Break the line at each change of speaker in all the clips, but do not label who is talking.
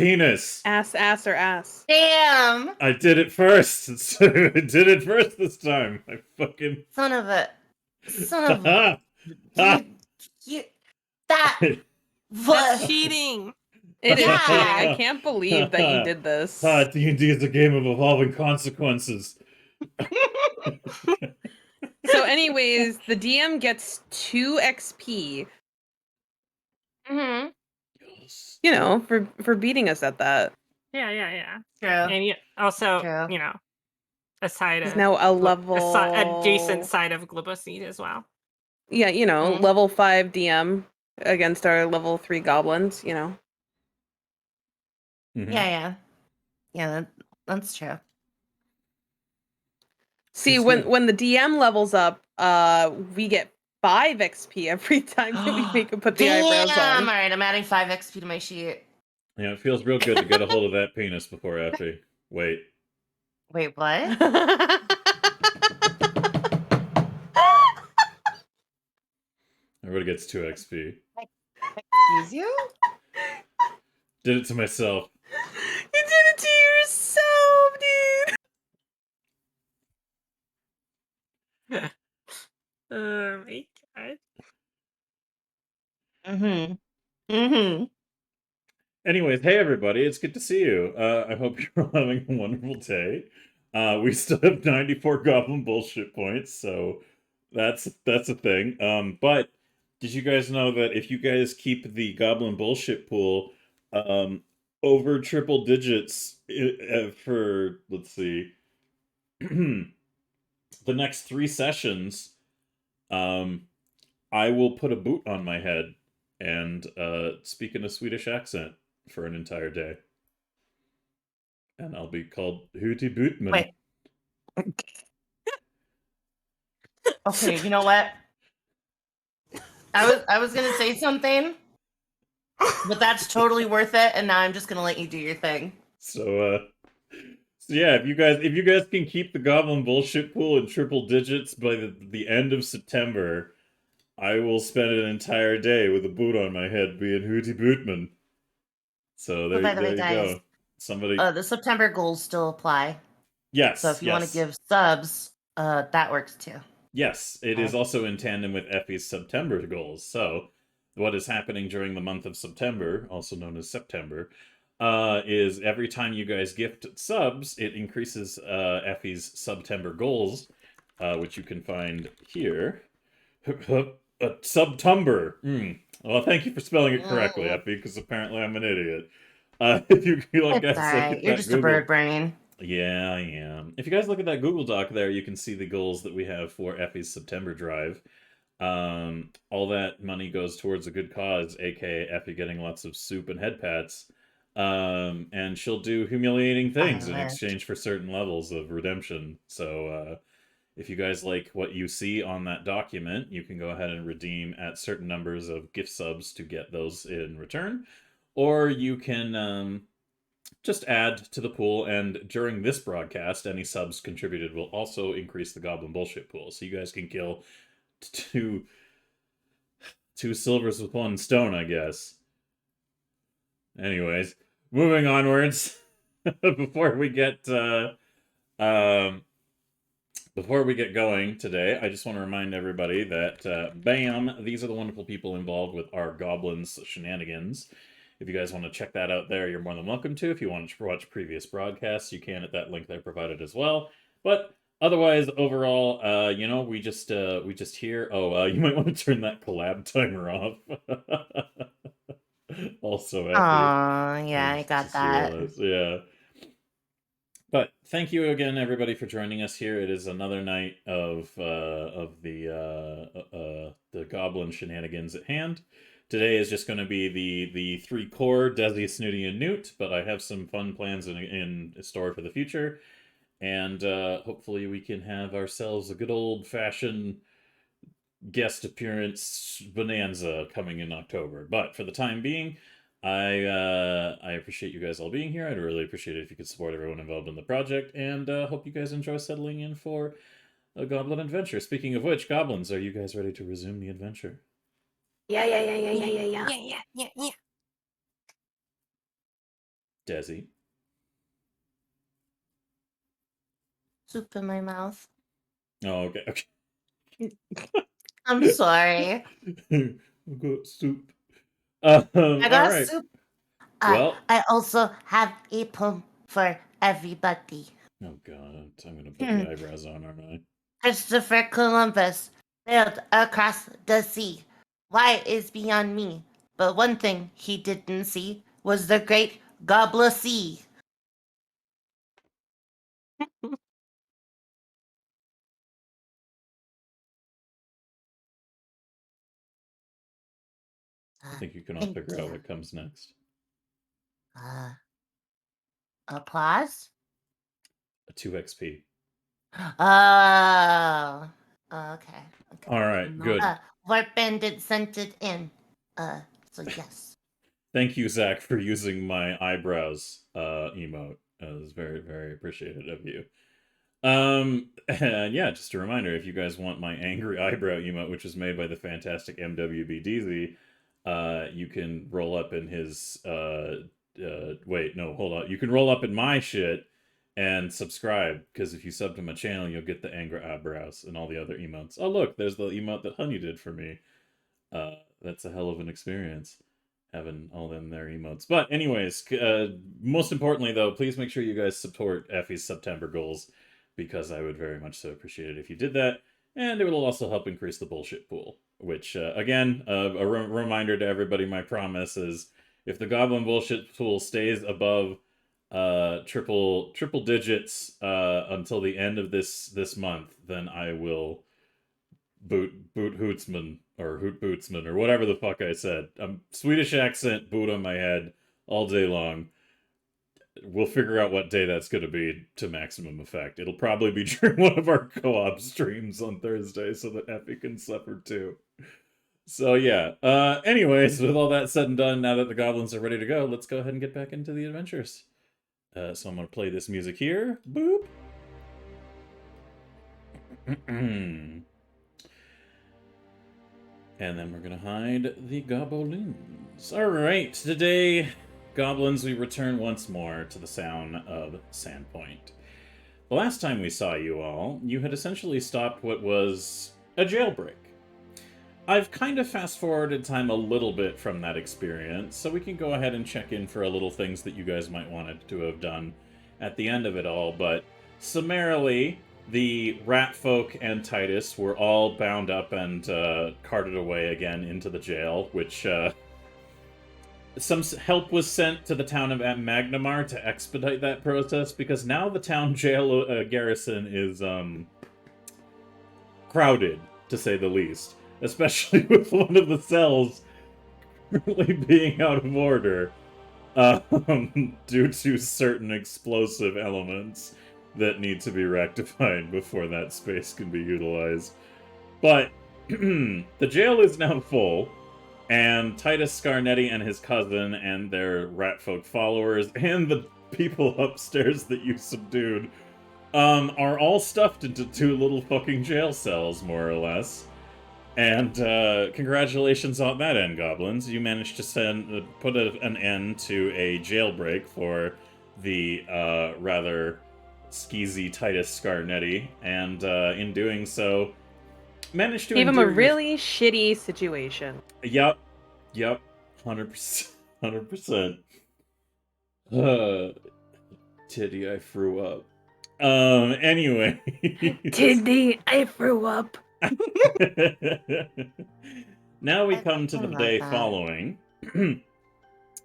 Penis.
Ass, or ass.
Damn!
I did it first. I did it first this time. I fucking...
Son of a... That...
That's cheating.
It is
Yeah.
cheating. I can't believe that you did this.
D&D is a game of evolving consequences.
So anyways, the DM gets 2 XP.
Mm-hmm.
You know, for beating us at that.
Yeah.
True.
And you also,
True.
you know, a side
He's
of
now a level
adjacent side of Globoseed as well.
Yeah, you know,
Mhm.
level 5 DM against our level 3 goblins, you know.
Mhm.
Yeah. Yeah, that's true.
See,
It's
when the DM levels up, we get 5 XP every time that we make him put the eyebrows
Damn!
on.
Alright, I'm adding 5 XP to my sheet.
Yeah, it feels real good to get a hold of that penis before Effie. Wait.
Wait, what?
Everybody gets 2 XP.
Excuse you?
Did it to myself.
You did it to yourself, dude!
Oh my god.
Mm-hmm.
Anyways, hey everybody, it's good to see you. I hope you're all having a wonderful day. We still have 94 goblin bullshit points, so that's a thing. But did you guys know that if you guys keep the goblin bullshit pool over triple digits for, let's see, the next 3 sessions, I will put a boot on my head and speak in a Swedish accent for an entire day. And I'll be called Hootie Bootman.
Wait. Okay, you know what? I was gonna say something, but that's totally worth it, and now I'm just gonna let you do your thing.
So yeah, if you guys can keep the goblin bullshit pool in triple digits by the end of September, I will spend an entire day with a boot on my head being Hootie Bootman. So there,
by the way,
you
guys,
go. Somebody.
The September goals still apply.
Yes.
So if you want to give subs, that works too.
Yes, it is also in tandem with Effie's September goals. So, what is happening during the month of September, also known as September, is every time you guys gift subs, it increases Effie's September goals, which you can find here. Subtumber. Well, thank you for spelling it correctly, Effie, because apparently I'm an idiot. If you guys
It's alright. You're just a bird brain.
Yeah, I am. If you guys look at that Google Doc there, you can see the goals that we have for Effie's September drive. All that money goes towards a good cause, aka Effie getting lots of soup and head pats. And she'll do humiliating things in exchange for certain levels of redemption. So, if you guys like what you see on that document, you can go ahead and redeem at certain numbers of gift subs to get those in return. Or you can just add to the pool, and during this broadcast, any subs contributed will also increase the goblin bullshit pool. So you guys can kill two silvers with one stone, I guess. Anyways, moving onwards. Before we get going today, I just want to remind everybody that BAM, these are the wonderful people involved with our goblins shenanigans. If you guys want to check that out there, you're more than welcome to. If you want to watch previous broadcasts, you can at that link there provided as well. But otherwise, overall, you know, we just hear. Oh, you might want to turn that collab timer off. Also,
Aw, yeah, I got that.
Yeah. But thank you again, everybody, for joining us here. It is another night of the goblin shenanigans at hand. Today is just going to be the 3 core, Desi, Snooty, and Newt, but I have some fun plans in store for the future, and hopefully we can have ourselves a good old-fashioned guest appearance bonanza coming in October. But for the time being, I appreciate you guys all being here. I'd really appreciate it if you could support everyone involved in the project, and hope you guys enjoy settling in for a goblin adventure. Speaking of which, goblins, are you guys ready to resume the adventure?
Yeah.
Yeah.
Desi.
Soup in my mouth.
Oh, okay.
I'm sorry.
I got soup.
I
All
got
right.
soup.
Well,
I also have a poem for everybody.
oh god, I'm gonna put the eyebrows on, aren't I?
Christopher Columbus sailed across the sea. Why is beyond me? But one thing he didn't see was the great Goblet Sea.
I think you can all
Thank
figure out
you.
what comes next.
Applause?
A 2 XP.
Oh, okay.
All right,
No.
good.
Warp Bandit sent it in. So yes.
Thank you, Zach, for using my eyebrows emote. It was very, very appreciated of you. And yeah, just a reminder, if you guys want my angry eyebrow emote, which was made by the fantastic MWBDZ, you can roll up in his, wait, no, hold on. You can roll up in my shit and subscribe, because if you sub to my channel, you'll get the angry eyebrows and all the other emotes. Oh, look, there's the emote that Honey did for me. That's a hell of an experience, having all them their emotes. But anyways, most importantly, though, please make sure you guys support Effie's September goals, because I would very much so appreciate it if you did that, and it will also help increase the bullshit pool, which, again, a reminder to everybody, my promise is, if the Goblin bullshit pool stays above triple digits until the end of this month, then I will boot Hootsman, or Hoot Bootsman, or whatever the fuck I said. Swedish accent, boot on my head all day long. We'll figure out what day that's going to be to maximum effect. It'll probably be during one of our co-op streams on Thursday, so that Effie can suffer too. So yeah, anyways, with all that said and done, now that the goblins are ready to go, let's go ahead and get back into the adventures. So I'm going to play this music here. Boop. And then we're going to hide the goblins. Alright, today, goblins, we return once more to the sound of Sandpoint. The last time we saw you all, you had essentially stopped what was a jailbreak. I've kind of fast-forwarded time a little bit from that experience, so we can go ahead and check in for a little things that you guys might want to have done at the end of it all, but summarily, the rat folk and Titus were all bound up and carted away again into the jail, which some help was sent to the town of Magnamar to expedite that process, because now the town jail garrison is crowded, to say the least, especially with one of the cells currently being out of order due to certain explosive elements that need to be rectified before that space can be utilized. But the jail is now full, and Titus Scarnetti and his cousin and their ratfolk followers and the people upstairs that you subdued are all stuffed into 2 little fucking jail cells, more or less. And congratulations on that end, goblins. You managed to put an end to a jailbreak for the rather skeezy Titus Scarnetti, and in doing so, managed to
Gave him a
endear
really shitty situation.
Yep, 100%, 100%. Titty, I threw up. Anyway.
Tiddy, I threw up.
Now we come to the day following,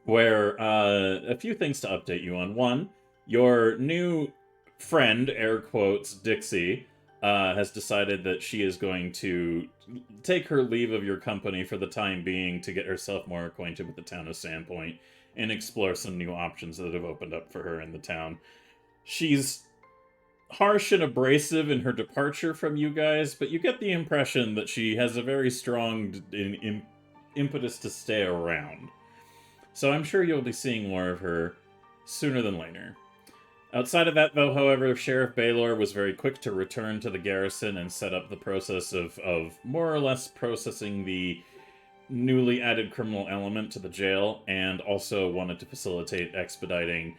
where a few things to update you on. One, your new friend, air quotes, Dixie, has decided that she is going to take her leave of your company for the time being to get herself more acquainted with the town of Sandpoint and explore some new options that have opened up for her in the town. She's harsh and abrasive in her departure from you guys, but you get the impression that she has a very strong impetus to stay around. So I'm sure you'll be seeing more of her sooner than later. Outside of that, though, however, Sheriff Baylor was very quick to return to the garrison and set up the process of more or less processing the newly added criminal element to the jail, and also wanted to facilitate expediting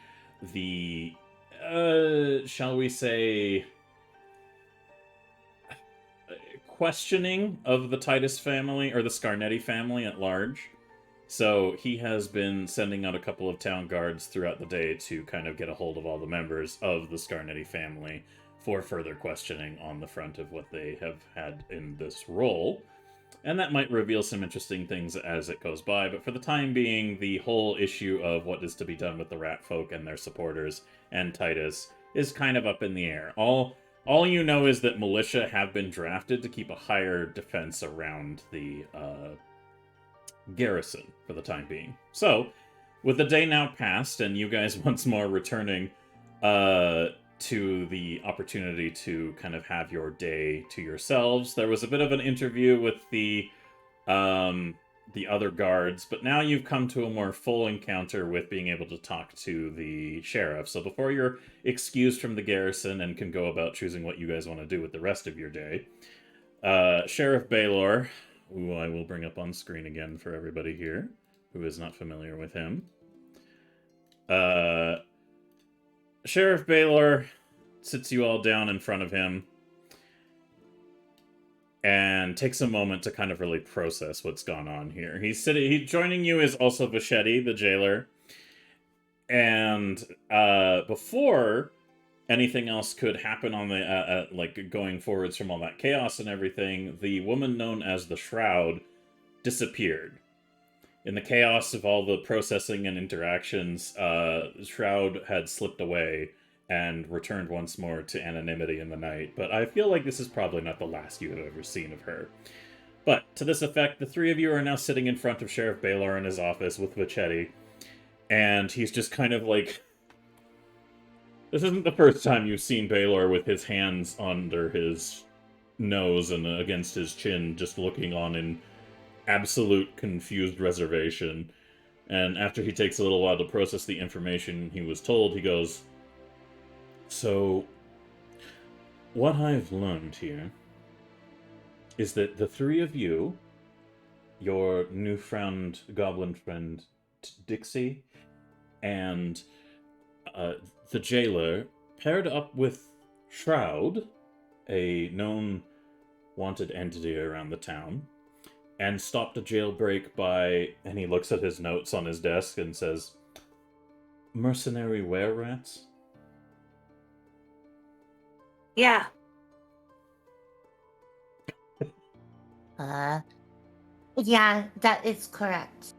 the, shall we say, questioning of the Titus family, or the Scarnetti family at large. So he has been sending out a couple of town guards throughout the day to kind of get a hold of all the members of the Scarnetti family for further questioning on the front of what they have had in this role. And that might reveal some interesting things as it goes by, but for the time being, the whole issue of what is to be done with the rat folk and their supporters and Titus is kind of up in the air. All you know is that militia have been drafted to keep a higher defense around the garrison for the time being. So, with the day now passed, and you guys once more returning to the opportunity to kind of have your day to yourselves, there was a bit of an interview with the other guards, but now you've come to a more full encounter with being able to talk to the sheriff. So before you're excused from the garrison and can go about choosing what you guys want to do with the rest of your day, Sheriff Baylor, who I will bring up on screen again for everybody here who is not familiar with him. Sheriff Baylor sits you all down in front of him and takes a moment to kind of really process what's gone on here. Joining you is also Vachetti, the jailer. And before anything else could happen on the like going forwards from all that chaos and everything, the woman known as the Shroud disappeared. In the chaos of all the processing and interactions, Shroud had slipped away and returned once more to anonymity in the night. But I feel like this is probably not the last you have ever seen of her. But to this effect, the three of you are now sitting in front of Sheriff Baylor in his office with Vachetti, and he's just kind of like... This isn't the first time you've seen Baylor with his hands under his nose and against his chin, just looking on in absolute confused reservation. And after he takes a little while to process the information he was told, he goes, "So, what I've learned here is that the three of you, your newfound goblin friend Dixie, and the jailer, paired up with Shroud, a known wanted entity around the town, and stopped a jailbreak by," and he looks at his notes on his desk and says, "mercenary were-rats?"
Yeah.
Yeah, that is correct.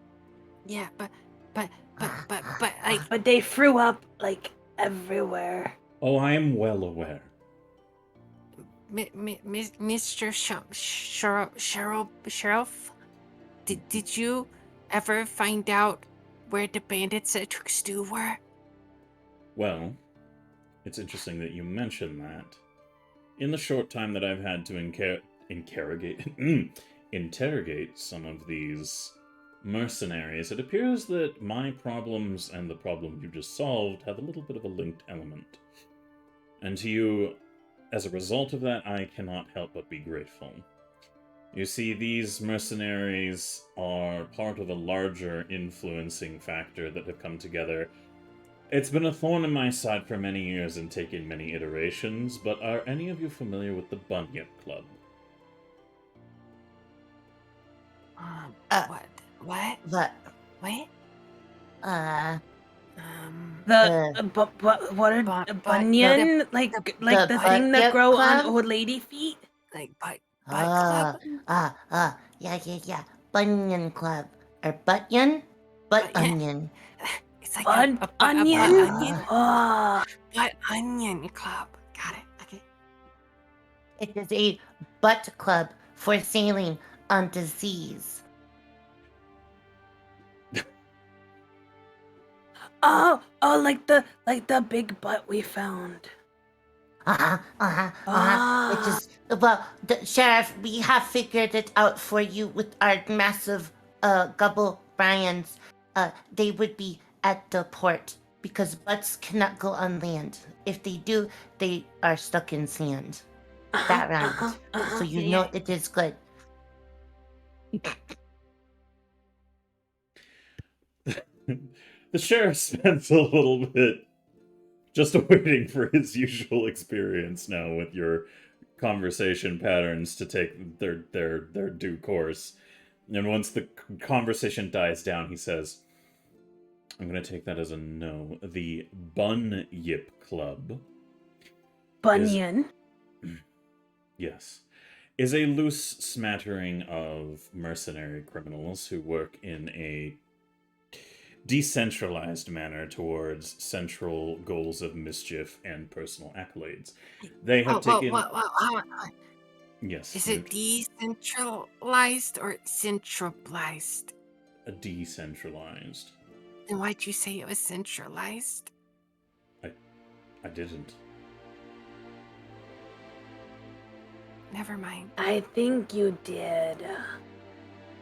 Yeah, but like,
But they threw up, like, everywhere.
Oh, I am well aware.
Mr. Sheriff, did you ever find out where the bandits at Trixtu were?
Well, it's interesting that you mention that. In the short time that I've had to interrogate some of these mercenaries, it appears that my problems and the problem you just solved have a little bit of a linked element. And to you, as a result of that, I cannot help but be grateful. You see, these mercenaries are part of a larger influencing factor that have come together. It's been a thorn in my side for many years and taken many iterations, but are any of you familiar with the Bunyip Club?
What?
What?
The what are bunion? Like
the
the thing that
Bunyip
grow on
Club?
old lady feet?
Like butt
Yeah,
club?
Bunyan Club. Or Butyon? Butt
Yeah.
Onion.
It's like
Bun
a
onion?
onion.
Oh.
Butt onion club. Got it. Okay.
It is a butt club for sailing on disease.
Oh, like the big butt we found.
Which is, well, the sheriff, we have figured it out for you with our massive Gobble Bryans. They would be at the port because butts cannot go on land. If they do, they are stuck in sand. That round. So you know it is good.
The sheriff spends a little bit just waiting for his usual experience now with your conversation patterns to take their due course. And once the conversation dies down, he says, I'm going to take that as a no. The Bunyip Club.
Bunyan.
Yes. Is a loose smattering of mercenary criminals who work in a decentralized manner towards central goals of mischief and personal accolades. They have taken... Yes.
Is it decentralized or centralized?
Decentralized.
Then why'd you say it was centralized?
I didn't.
Never mind.
I think you did.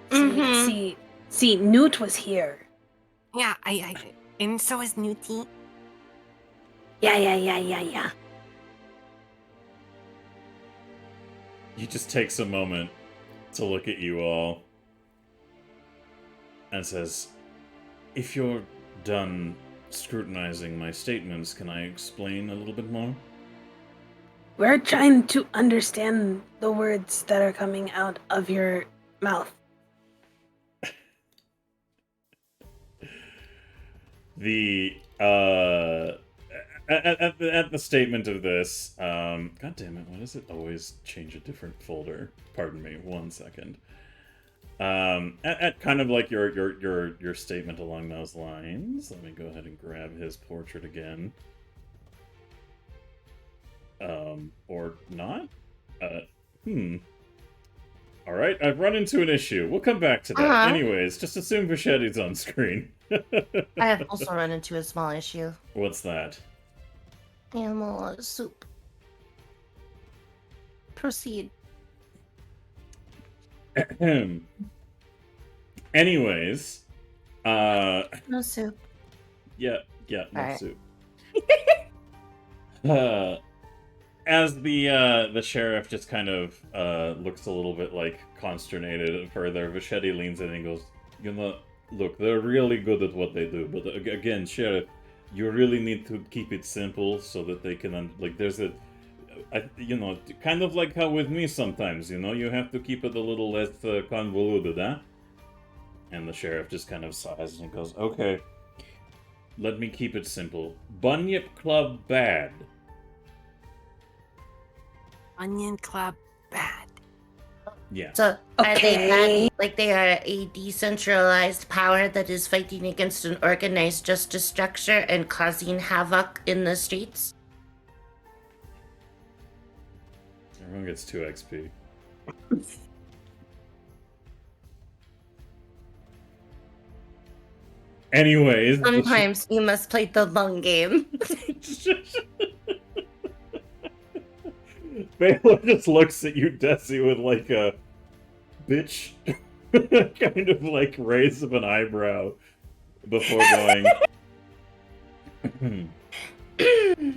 Mhm.
See, Newt was here.
Yeah, and so is Newty.
Yeah.
He just takes a moment to look at you all and says, if you're done scrutinizing my statements, can I explain a little bit more?
We're trying to understand the words that are coming out of your mouth.
The at the statement of this, god damn it, why does it always change a different folder? Pardon me, 1 second. At kind of like your statement along those lines, let me go ahead and grab his portrait again. Or not? Alright, I've run into an issue. We'll come back to that. Anyways, just assume Vichetti's on screen.
I have also run into a small issue.
What's that?
Animal soup. Proceed.
Anyways,
No soup.
yeah, no
Alright.
soup. As the sheriff just kind of looks a little bit like consternated further, Vichetti leans in and goes, you know, look, they're really good at what they do, but again, sheriff, you really need to keep it simple so that they can, like, there's a, you know, kind of like how with me sometimes, you know, you have to keep it a little less convoluted, huh? And the sheriff just kind of sighs and goes, okay, let me keep it simple. Bunyip Club bad.
Onion Club bad.
Yeah.
So are they
Okay.
bad? Like they are a decentralized power that is fighting against an organized justice structure and causing havoc in the streets?
Everyone gets 2 XP. Anyways.
Sometimes you must play the long game.
Baylor just looks at you, Desi, with like a bitch kind of like raise of an eyebrow before going.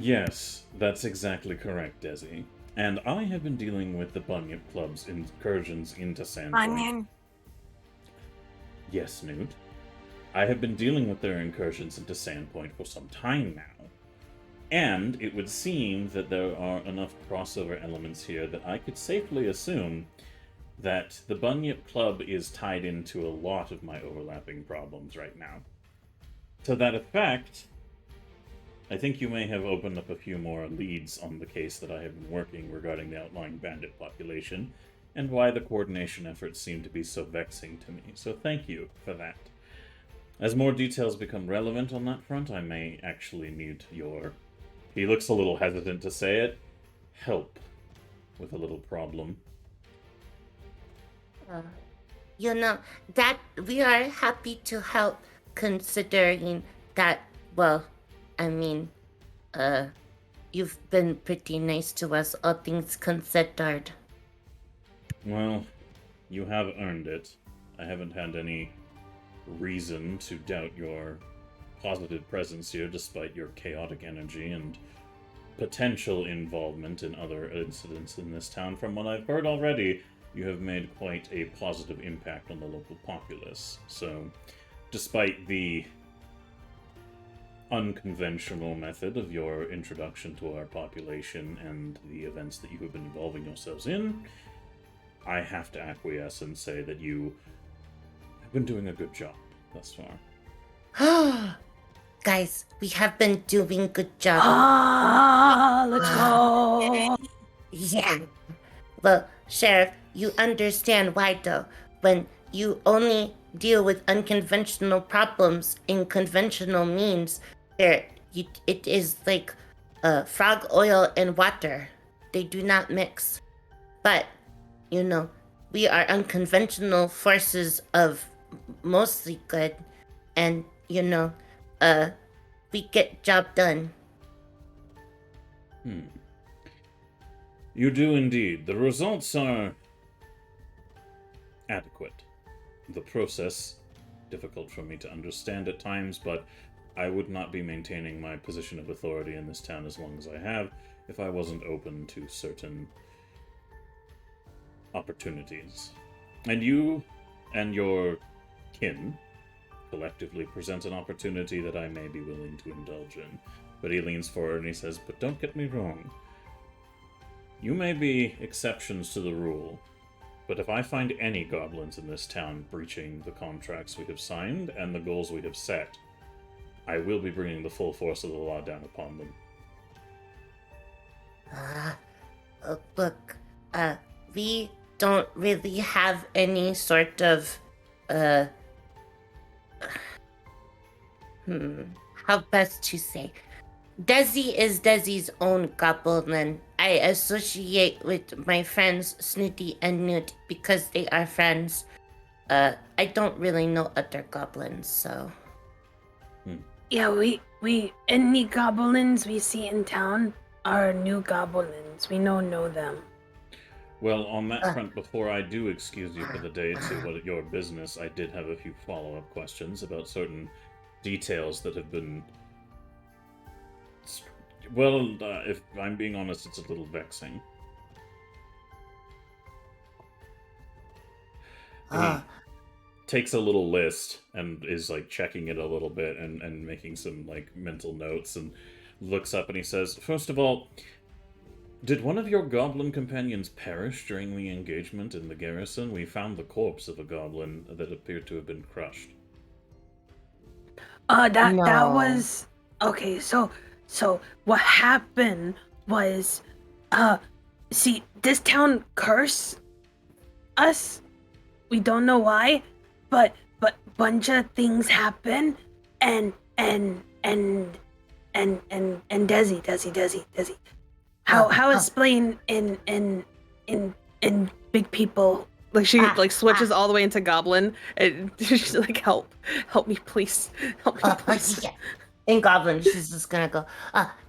Yes, that's exactly correct, Desi. And I have been dealing with the Bunyip Club's incursions into Sandpoint.
Onion.
Yes, Newt. I have been dealing with their incursions into Sandpoint for some time now. And it would seem that there are enough crossover elements here that I could safely assume that the Bunyip Club is tied into a lot of my overlapping problems right now. To that effect, I think you may have opened up a few more leads on the case that I have been working regarding the outlying bandit population, and why the coordination efforts seem to be so vexing to me, so thank you for that. As more details become relevant on that front, I may actually need your... He looks a little hesitant to say it. Help with a little problem.
You know, that we are happy to help considering that, well, I mean, you've been pretty nice to us, all things considered.
Well, you have earned it. I haven't had any reason to doubt your positive presence here, despite your chaotic energy and potential involvement in other incidents in this town. From what I've heard already, you have made quite a positive impact on the local populace. So, despite the unconventional method of your introduction to our population and the events that you have been involving yourselves in, I have to acquiesce and say that you have been doing a good job thus far.
Guys, we have been doing good job.
Let's go.
Yeah. Well, Sheriff, you understand why though. When you only deal with unconventional problems in conventional means, it is like frog oil and water. They do not mix. But, we are unconventional forces of mostly good. And, we get job done.
You do indeed. The results are adequate. The process, difficult for me to understand at times, but I would not be maintaining my position of authority in this town as long as I have if I wasn't open to certain opportunities. And you and your kin collectively present an opportunity that I may be willing to indulge in. But he leans forward and he says, but don't get me wrong. You may be exceptions to the rule, but if I find any goblins in this town breaching the contracts we have signed and the goals we have set, I will be bringing the full force of the law down upon them.
Look, we don't really have any sort of, how best to say. Desi is Desi's own goblin. I associate with my friends Snooty and Newt because they are friends. I don't really know other goblins, so...
Yeah, we any goblins we see in town are new goblins. We don't know them.
Well, on that front, before I do excuse you for the day to your business, I did have a few follow-up questions about certain details that have been... Well, if I'm being honest, it's a little vexing. He takes a little list and is like checking it a little bit and making some like mental notes and looks up and he says, first of all, did one of your goblin companions perish during the engagement in the garrison? We found the corpse of a goblin that appeared to have been crushed.
That
No.
was okay. So what happened was, see, this town cursed us. We don't know why, but bunch of things happen, and Desi. How explain in big people?
Like she switches all the way into goblin and she's like, help me please, please.
Yeah. In Goblin, she's just gonna go,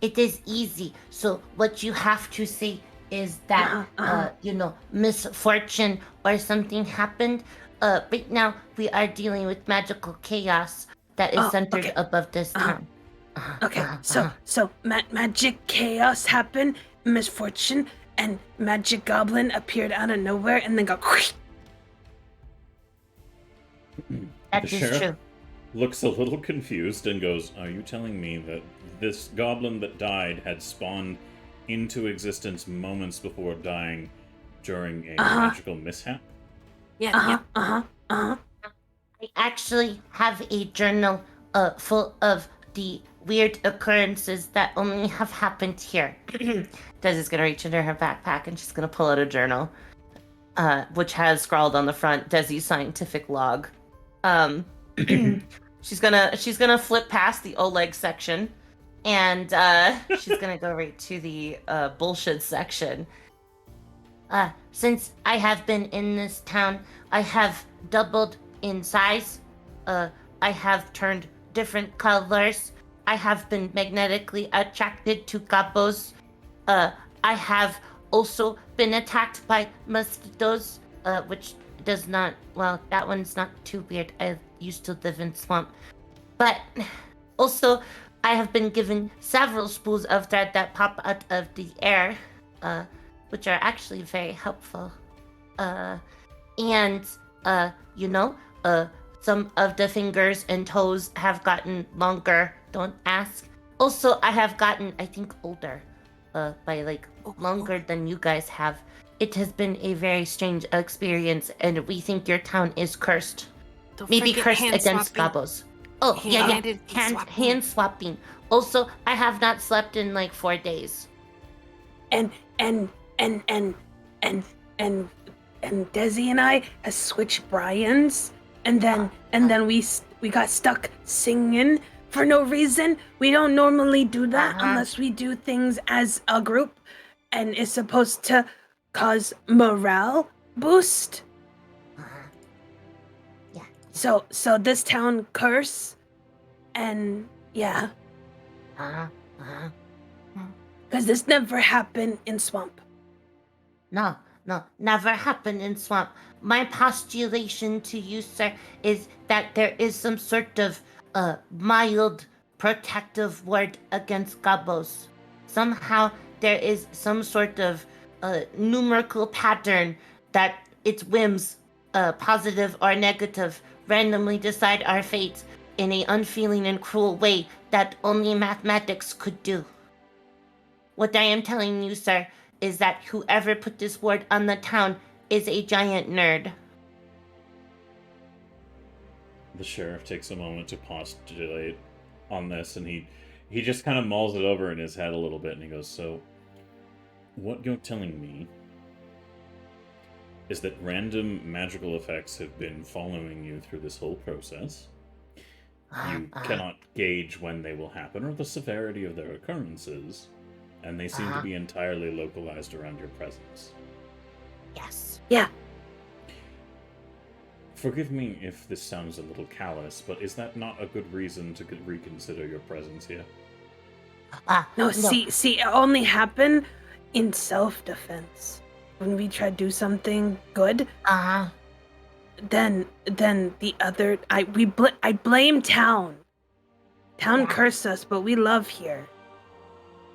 it is easy. So what you have to say is that, misfortune or something happened. Right now, we are dealing with magical chaos that is centered above this town.
So magic chaos happened, misfortune, and magic goblin appeared out of nowhere and then got...
That
The
is
sheriff
true.
looks a little confused and goes, are you telling me that this goblin that died had spawned into existence moments before dying during a magical mishap?
Yeah.
I actually have a journal full of the weird occurrences that only have happened here. Desi's gonna reach into her backpack and she's gonna pull out a journal, which has scrawled on the front Desi's scientific log. She's gonna flip past the Oleg section, and she's gonna go right to the bullshit section. Since I have been in this town, I have doubled in size. I have turned different colors. I have been magnetically attracted to gobos. I have also been attacked by mosquitoes, which does not, well, that one's not too weird. I used to live in swamp. But also, I have been given several spools of thread that pop out of the air, which are actually very helpful. Some of the fingers and toes have gotten longer Don't ask. Also, I have gotten, I think, older. By like longer than you guys have. It has been a very strange experience, and we think your town is cursed.
Don't
Maybe
forget
cursed
hand
against
swapping.
gobbles. Oh, yeah.
Hand-handed swapping.
Hand swapping. Also, I have not slept in like 4 days.
And Desi and I has switched Brian's, and then we got stuck singing for no reason. We don't normally do that unless we do things as a group, and it's supposed to cause morale boost.
Yeah.
So this town curse, and yeah, because this never happened in Swamp.
No, never happened in Swamp. My postulation to you, sir, is that there is some sort of mild protective ward against gobos. Somehow there is some sort of numerical pattern that its whims, positive or negative, randomly decide our fate in a unfeeling and cruel way that only mathematics could do. What I am telling you, sir, is that whoever put this ward on the town is a giant nerd.
The sheriff takes a moment to postulate on this, and he just kind of mulls it over in his head a little bit, and he goes, so, what you're telling me is that random magical effects have been following you through this whole process. You cannot gauge when they will happen or the severity of their occurrences, and they seem to be entirely localized around your presence.
Yes.
Yeah.
Forgive me if this sounds a little callous, but is that not a good reason to reconsider your presence here?
No, see, it only happened in self-defense. When we try to do something good, then the other, I blame town. Town cursed us, but we love here.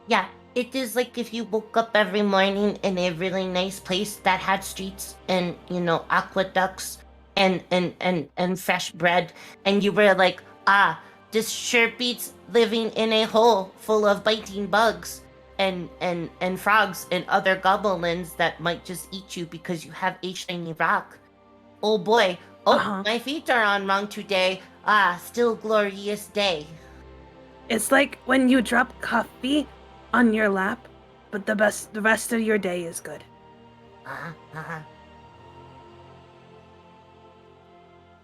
Yeah, it is like if you woke up every morning in a really nice place that had streets and, aqueducts and fresh bread, and you were like, this sure beats living in a hole full of biting bugs and frogs and other goblins that might just eat you because you have a shiny rock. Oh boy, my feet are on wrong today. Still glorious day.
It's like when you drop coffee on your lap, but the rest of your day is good.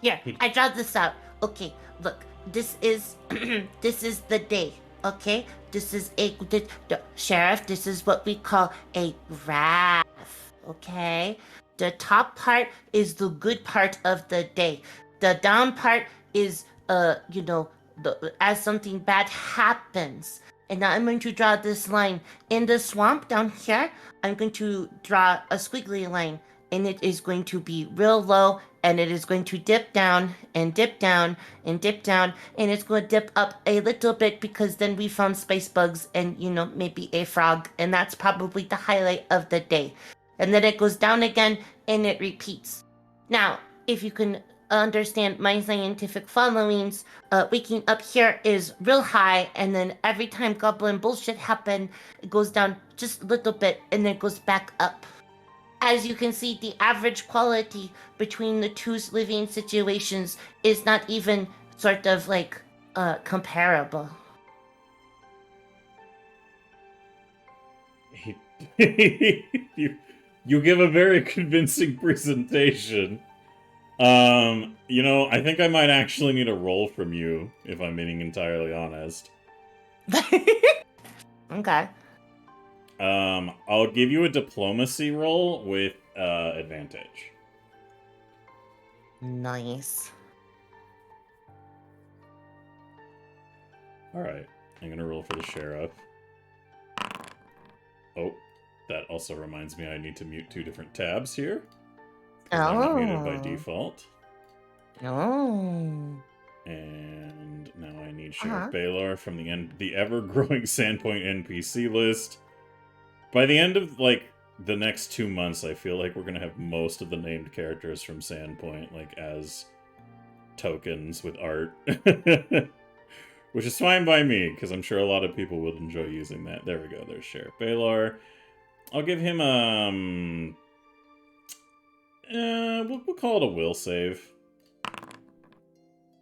Here, I draw this out. Okay, look, this is this is the day. Okay, this is the sheriff. This is what we call a graph. Okay, the top part is the good part of the day. The down part is as something bad happens. And now I'm going to draw this line in the swamp down here. I'm going to draw a squiggly line, and it is going to be real low, and it is going to dip down and dip down and dip down, and it's going to dip up a little bit because then we found spice bugs and, maybe a frog, and that's probably the highlight of the day. And then it goes down again, and it repeats. Now, if you can understand my scientific followings, waking up here is real high, and then every time goblin bullshit happen, it goes down just a little bit, and then it goes back up. As you can see, the average quality between the two living situations is not even sort of like comparable.
You give a very convincing presentation. I think I might actually need a roll from you, if I'm being entirely honest.
Okay.
I'll give you a diplomacy roll with advantage.
Nice.
Alright, I'm gonna roll for the sheriff. Oh, that also reminds me I need to mute 2 different tabs here. I'm not muted by default.
Oh.
And now I need Sheriff Baylor from the ever-growing Sandpoint NPC list. By the end of, the next 2 months, I feel like we're gonna have most of the named characters from Sandpoint, as tokens with art. Which is fine by me, because I'm sure a lot of people would enjoy using that. There we go, there's Sheriff Baylor. I'll give him, we'll call it a will save.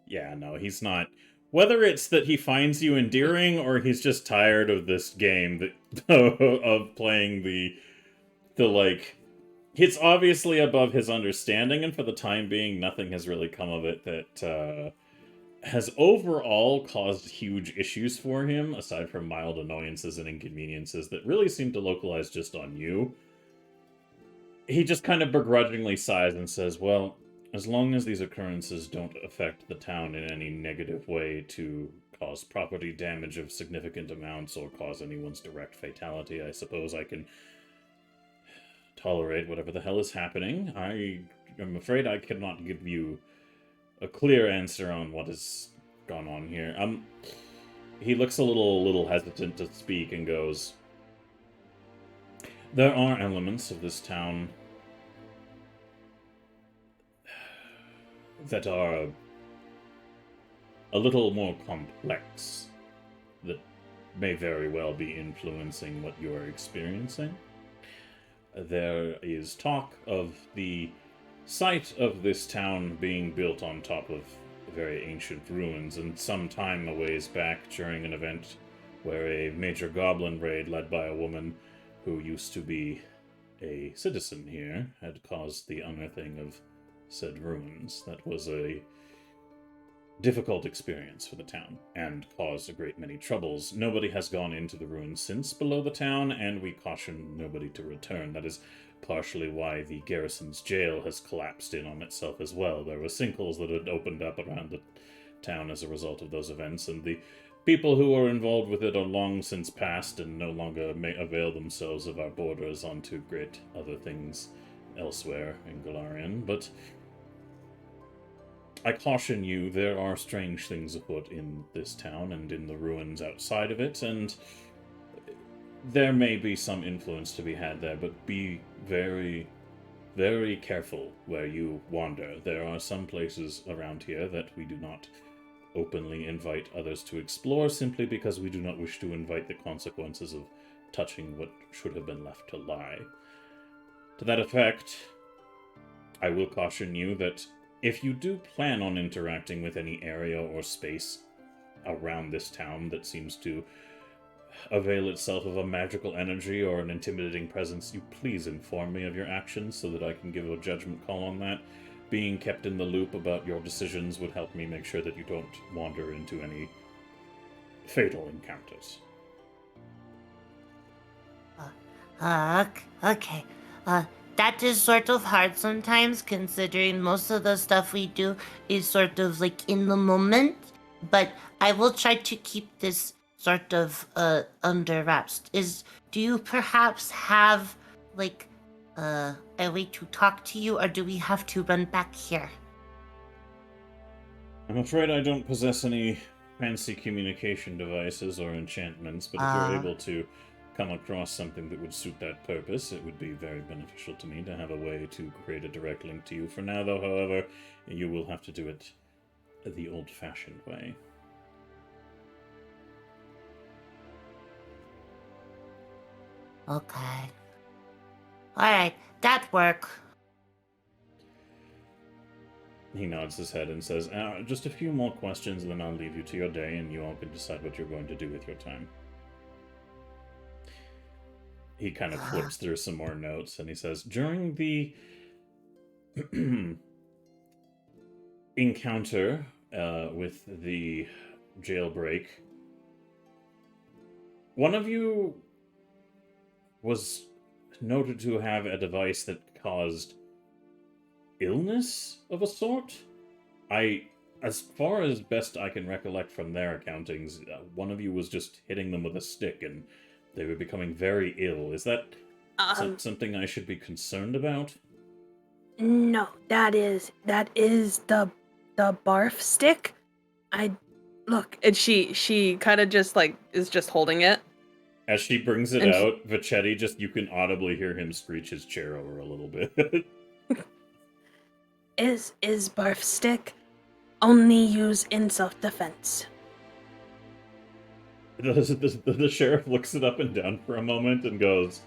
Yeah, no, he's not. Whether it's that he finds you endearing, or he's just tired of this game, that of playing the like... It's obviously above his understanding, and for the time being, nothing has really come of it that, has overall caused huge issues for him, aside from mild annoyances and inconveniences that really seem to localize just on you. He just kind of begrudgingly sighs and says, well, as long as these occurrences don't affect the town in any negative way to cause property damage of significant amounts or cause anyone's direct fatality, I suppose I can tolerate whatever the hell is happening. I am afraid I cannot give you a clear answer on what has gone on here. He looks a little hesitant to speak and goes, there are elements of this town that are a little more complex, that may very well be influencing what you are experiencing. There is talk of the site of this town being built on top of very ancient ruins, and some time a ways back during an event where a major goblin raid led by a woman who used to be a citizen here had caused the unearthing of said ruins. That was a difficult experience for the town, and caused a great many troubles. Nobody has gone into the ruins since below the town, and we caution nobody to return. That is partially why the garrison's jail has collapsed in on itself as well. There were sinkholes that had opened up around the town as a result of those events, and the people who were involved with it are long since passed and no longer may avail themselves of our borders onto great other things elsewhere in Galarian. But I caution you, there are strange things afoot in this town and in the ruins outside of it, and there may be some influence to be had there, but be very, very careful where you wander. There are some places around here that we do not openly invite others to explore, simply because we do not wish to invite the consequences of touching what should have been left to lie. To that effect, I will caution you that if you do plan on interacting with any area or space around this town that seems to avail itself of a magical energy or an intimidating presence, you please inform me of your actions so that I can give a judgment call on that. Being kept in the loop about your decisions would help me make sure that you don't wander into any fatal encounters.
Okay. That is sort of hard sometimes, considering most of the stuff we do is sort of like in the moment, but I will try to keep this sort of under wraps. Do you perhaps have like a way to talk to you, or do we have to run back here?
I'm afraid I don't possess any fancy communication devices or enchantments, but if you're able to come across something that would suit that purpose, it would be very beneficial to me to have a way to create a direct link to you. For now, though, however, you will have to do it the old-fashioned way.
Okay. Alright, that work.
He nods his head and says, just a few more questions and then I'll leave you to your day and you all can decide what you're going to do with your time. He kind of flips through some more notes and he says, during the encounter with the jailbreak, one of you was noted to have a device that caused illness of a sort. As far as best I can recollect from their accountings, one of you was just hitting them with a stick and they were becoming very ill. Is that something I should be concerned about?
No, that is the barf stick.
Look, and she kind of just like is just holding it.
As she brings it out, Vachetti you can audibly hear him screech his chair over a little bit.
Is barf stick only used in self-defense.
The sheriff looks it up and down for a moment and goes,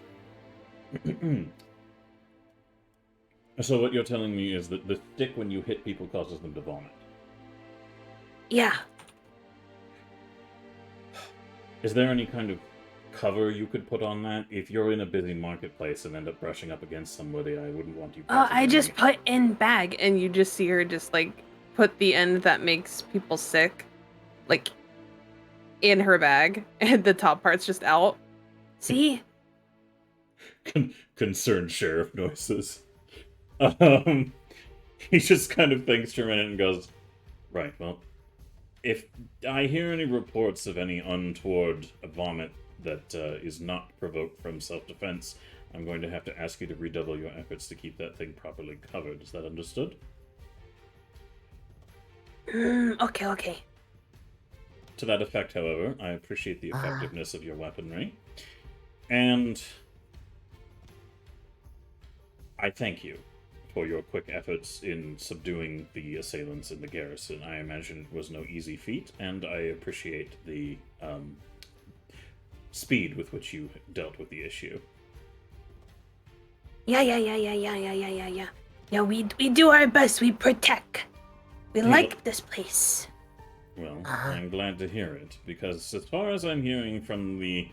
so what you're telling me is that the stick, when you hit people, causes them to vomit.
Yeah.
Is there any kind of cover you could put on that? If you're in a busy marketplace and end up brushing up against somebody, I wouldn't want you...
I just put in bag, and you just see her just, like, put the end that makes people sick, like, in her bag, and the top part's just out.
See?
Concerned sheriff noises. He just kind of thinks for a minute and goes, right, well, if I hear any reports of any untoward vomit that is not provoked from self-defense, I'm going to have to ask you to redouble your efforts to keep that thing properly covered. Is that understood?
Okay.
To that effect, however, I appreciate the effectiveness of your weaponry. And I thank you for your quick efforts in subduing the assailants in the garrison. I imagine it was no easy feat, and I appreciate the speed with which you dealt with the issue.
Yeah. Yeah, we do our best. We protect. We like this place.
Well, I'm glad to hear it, because as far as I'm hearing from the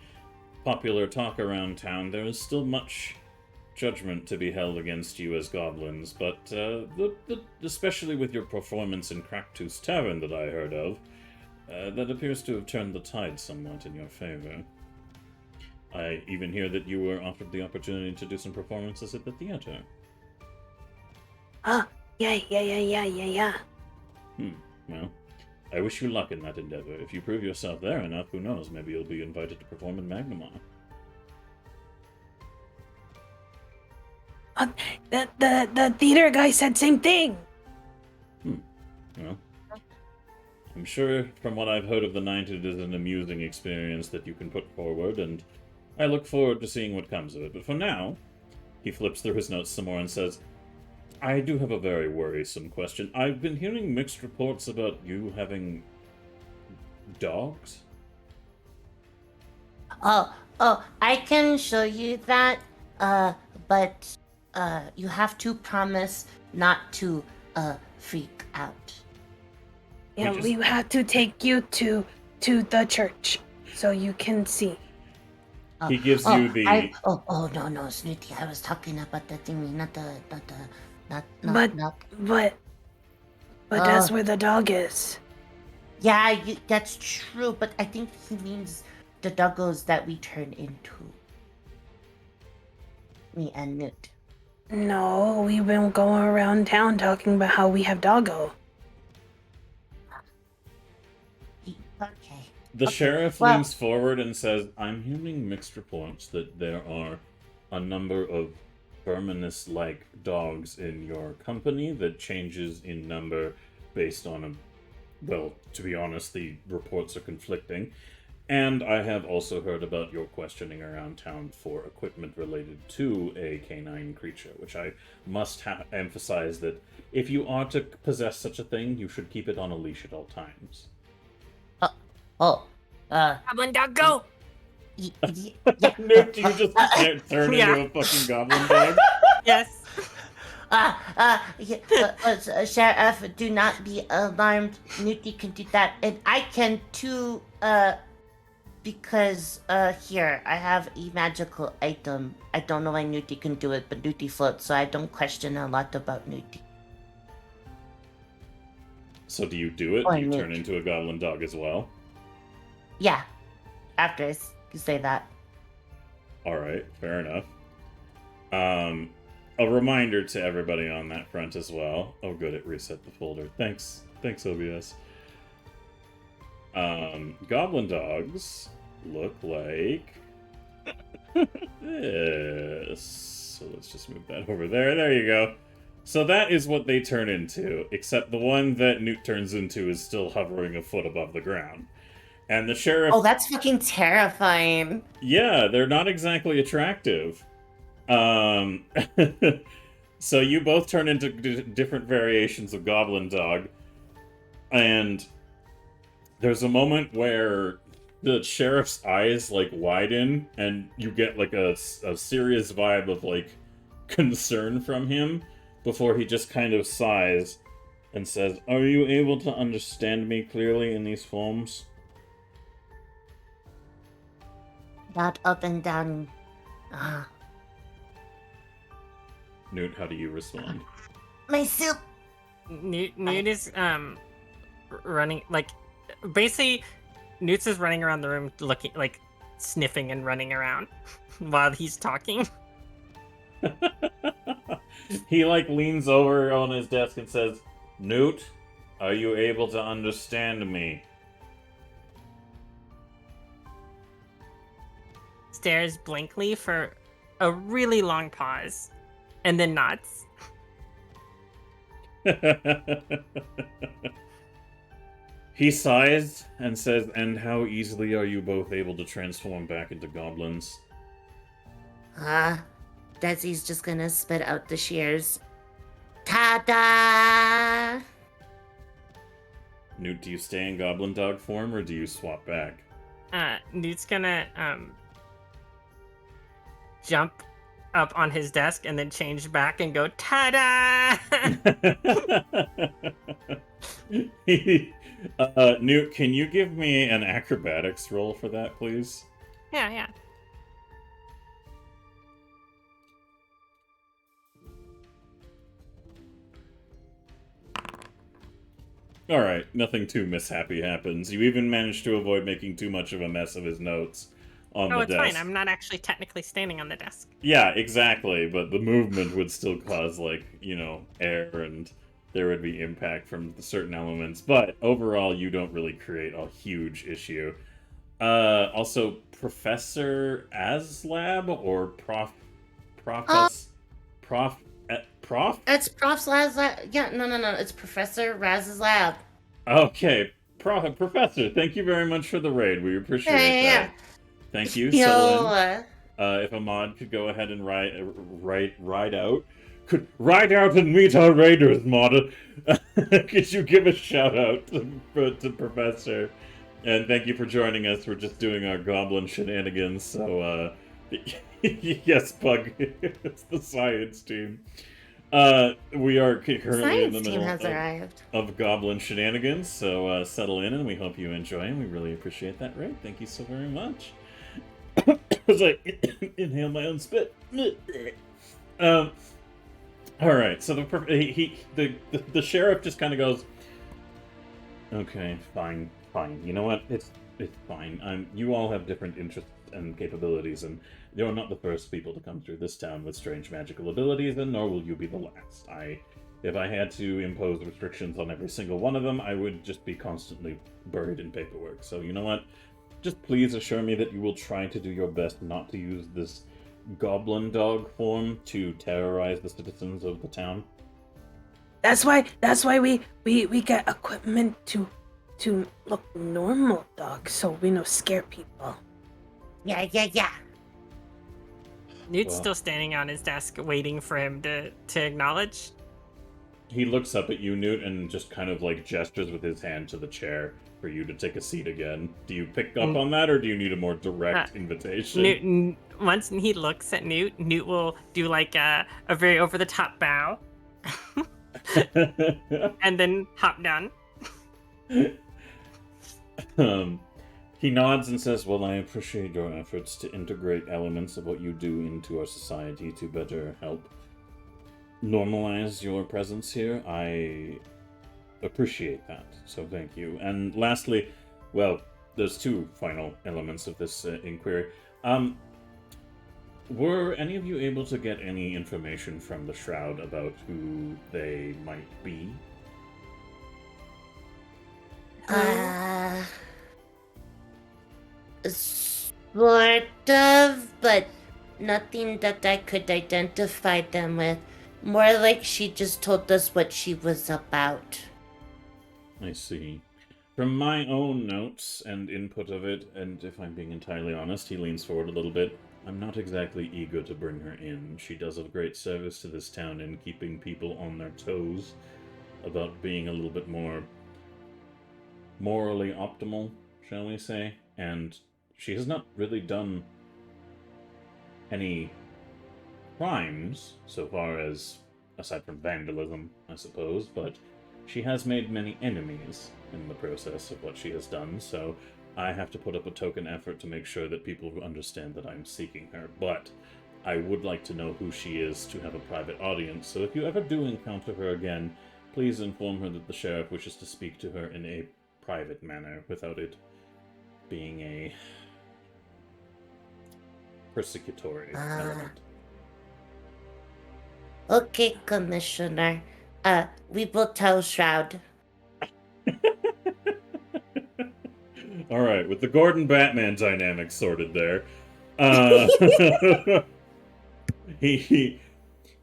popular talk around town, there is still much judgment to be held against you as goblins, but especially with your performance in Cracktoot's Tavern that I heard of, that appears to have turned the tide somewhat in your favor. I even hear that you were offered the opportunity to do some performances at the theater.
Yeah.
Well, I wish you luck in that endeavor. If you prove yourself there enough, who knows, maybe you'll be invited to perform in Magnamar.
The theater guy said same thing.
Well, I'm sure from what I've heard of the night, it is an amusing experience that you can put forward, and I look forward to seeing what comes of it. But for now, he flips through his notes some more and says, I do have a very worrisome question. I've been hearing mixed reports about you having dogs.
Oh, I can show you that, but you have to promise not to freak out.
Yeah, we have to take you to the church so you can see.
He gives you the...
No, Snooty, I was talking about the thingy, not the...
But that's where the dog is.
Yeah, that's true, but I think he means the doggos that we turn into. Me and Newt.
No, we've been going around town talking about how we have doggo.
Okay.
The sheriff leans forward and says, I'm hearing mixed reports that there are a number of verminous-like dogs in your company that changes in number based on well, to be honest, the reports are conflicting. And I have also heard about your questioning around town for equipment related to a canine creature, which I must emphasize that if you are to possess such a thing, you should keep it on a leash at all times.
Goblin dog, go!
Nick, do you just turn into a fucking goblin dog?
Yes.
Sheriff, do not be alarmed. Newty can do that, and I can too, because, here, I have a magical item. I don't know why Newty can do it, but Newty floats, so I don't question a lot about Newty.
So do you do it?
Or
Do you
Newt.
turn into a goblin dog as well?
Yeah, after you say that.
Alright, fair enough. A reminder to everybody on that front as well. Oh good, it reset the folder. Thanks, OBS. Goblin dogs look like this. So let's just move that over there. There you go. So that is what they turn into, except the one that Newt turns into is still hovering a foot above the ground. And the sheriff...
Oh, that's fucking terrifying.
Yeah, they're not exactly attractive. So you both turn into different variations of goblin dog. And there's a moment where the sheriff's eyes like widen, and you get like a serious vibe of like concern from him before he just kind of sighs and says, "Are you able to understand me clearly in these forms?"
Not up and down. Uh,
Newt, how do you respond?
my soup.
Newt is running like basically Newt is running around the room looking like sniffing and running around while he's talking.
He like leans over on his desk and says, "Newt, are you able to understand me?"
Stares blankly for a really long pause and then nods.
He sighs and says, "And how easily are you both able to transform back into goblins?"
Desi's just gonna spit out the shears. Ta-da!
Newt, do you stay in goblin dog form or do you swap back?
Newt's gonna jump up on his desk and then change back and go ta-da!
Newt, can you give me an acrobatics roll for that, please?
Yeah.
Alright, nothing too mishappy happens. You even managed to avoid making too much of a mess of his notes on
Oh,
the
it's
desk.
fine. I'm not actually technically standing on the desk.
Yeah, exactly, but the movement would still cause, like, you know, air, and there would be impact from certain elements. But overall, you don't really create a huge issue. Also, Professor Aslab or Prof?
It's Prof's lab. Yeah, no. It's Professor Raz's lab.
Okay, Professor, thank you very much for the raid. We appreciate that.
Yeah.
Thank you.
Yo,
So, if a mod could go ahead and ride out. Could ride out and meet our raiders, mod. Could you give a shout out to Professor? And thank you for joining us. We're just doing our goblin shenanigans. So, yes, Pug, it's the science team. We are currently in the
science team has
middle
arrived.
of goblin shenanigans. So settle in, and we hope you enjoy. And we really appreciate that raid. Thank you so very much. As I inhale my own spit. All right, so the sheriff just kind of goes, "Okay, fine. You know what? It's fine. You all have different interests and capabilities, and you're not the first people to come through this town with strange magical abilities, and nor will you be the last. If I had to impose restrictions on every single one of them, I would just be constantly buried in paperwork. So you know what? Just please assure me that you will try to do your best not to use this goblin dog form to terrorize the citizens of the town."
That's why we get equipment to look normal, dog, so we don't scare people.
Yeah.
Newt's
Well.
still standing on his desk waiting for him to acknowledge.
He looks up at you, Newt, and just kind of like gestures with his hand to the chair for you to take a seat again. Do you pick up on that, or do you need a more direct invitation?
Newt, once he looks at Newt will do like a very over-the-top bow and then hop down.
He nods and says, "Well, I appreciate your efforts to integrate elements of what you do into our society to better help normalize your presence here. I appreciate that, so thank you." And lastly, well, there's two final elements of this inquiry. Were any of you able to get any information from the Shroud about who they might be?
Sort of, but nothing that I could identify them with. More like she just told us what she was about.
I see. From my own notes and input of it, and if I'm being entirely honest, he leans forward a little bit, I'm not exactly eager to bring her in. She does a great service to this town in keeping people on their toes about being a little bit more morally optimal, shall we say. and she has not really done any crimes so far as, aside from vandalism, I suppose, but she has made many enemies in the process of what she has done, so I have to put up a token effort to make sure that people understand that I'm seeking her. But I would like to know who she is to have a private audience, so if you ever do encounter her again, please inform her that the sheriff wishes to speak to her in a private manner without it being a persecutory element.
Okay, Commissioner. We will tell Shroud.
All right, with the Gordon Batman dynamic sorted there, he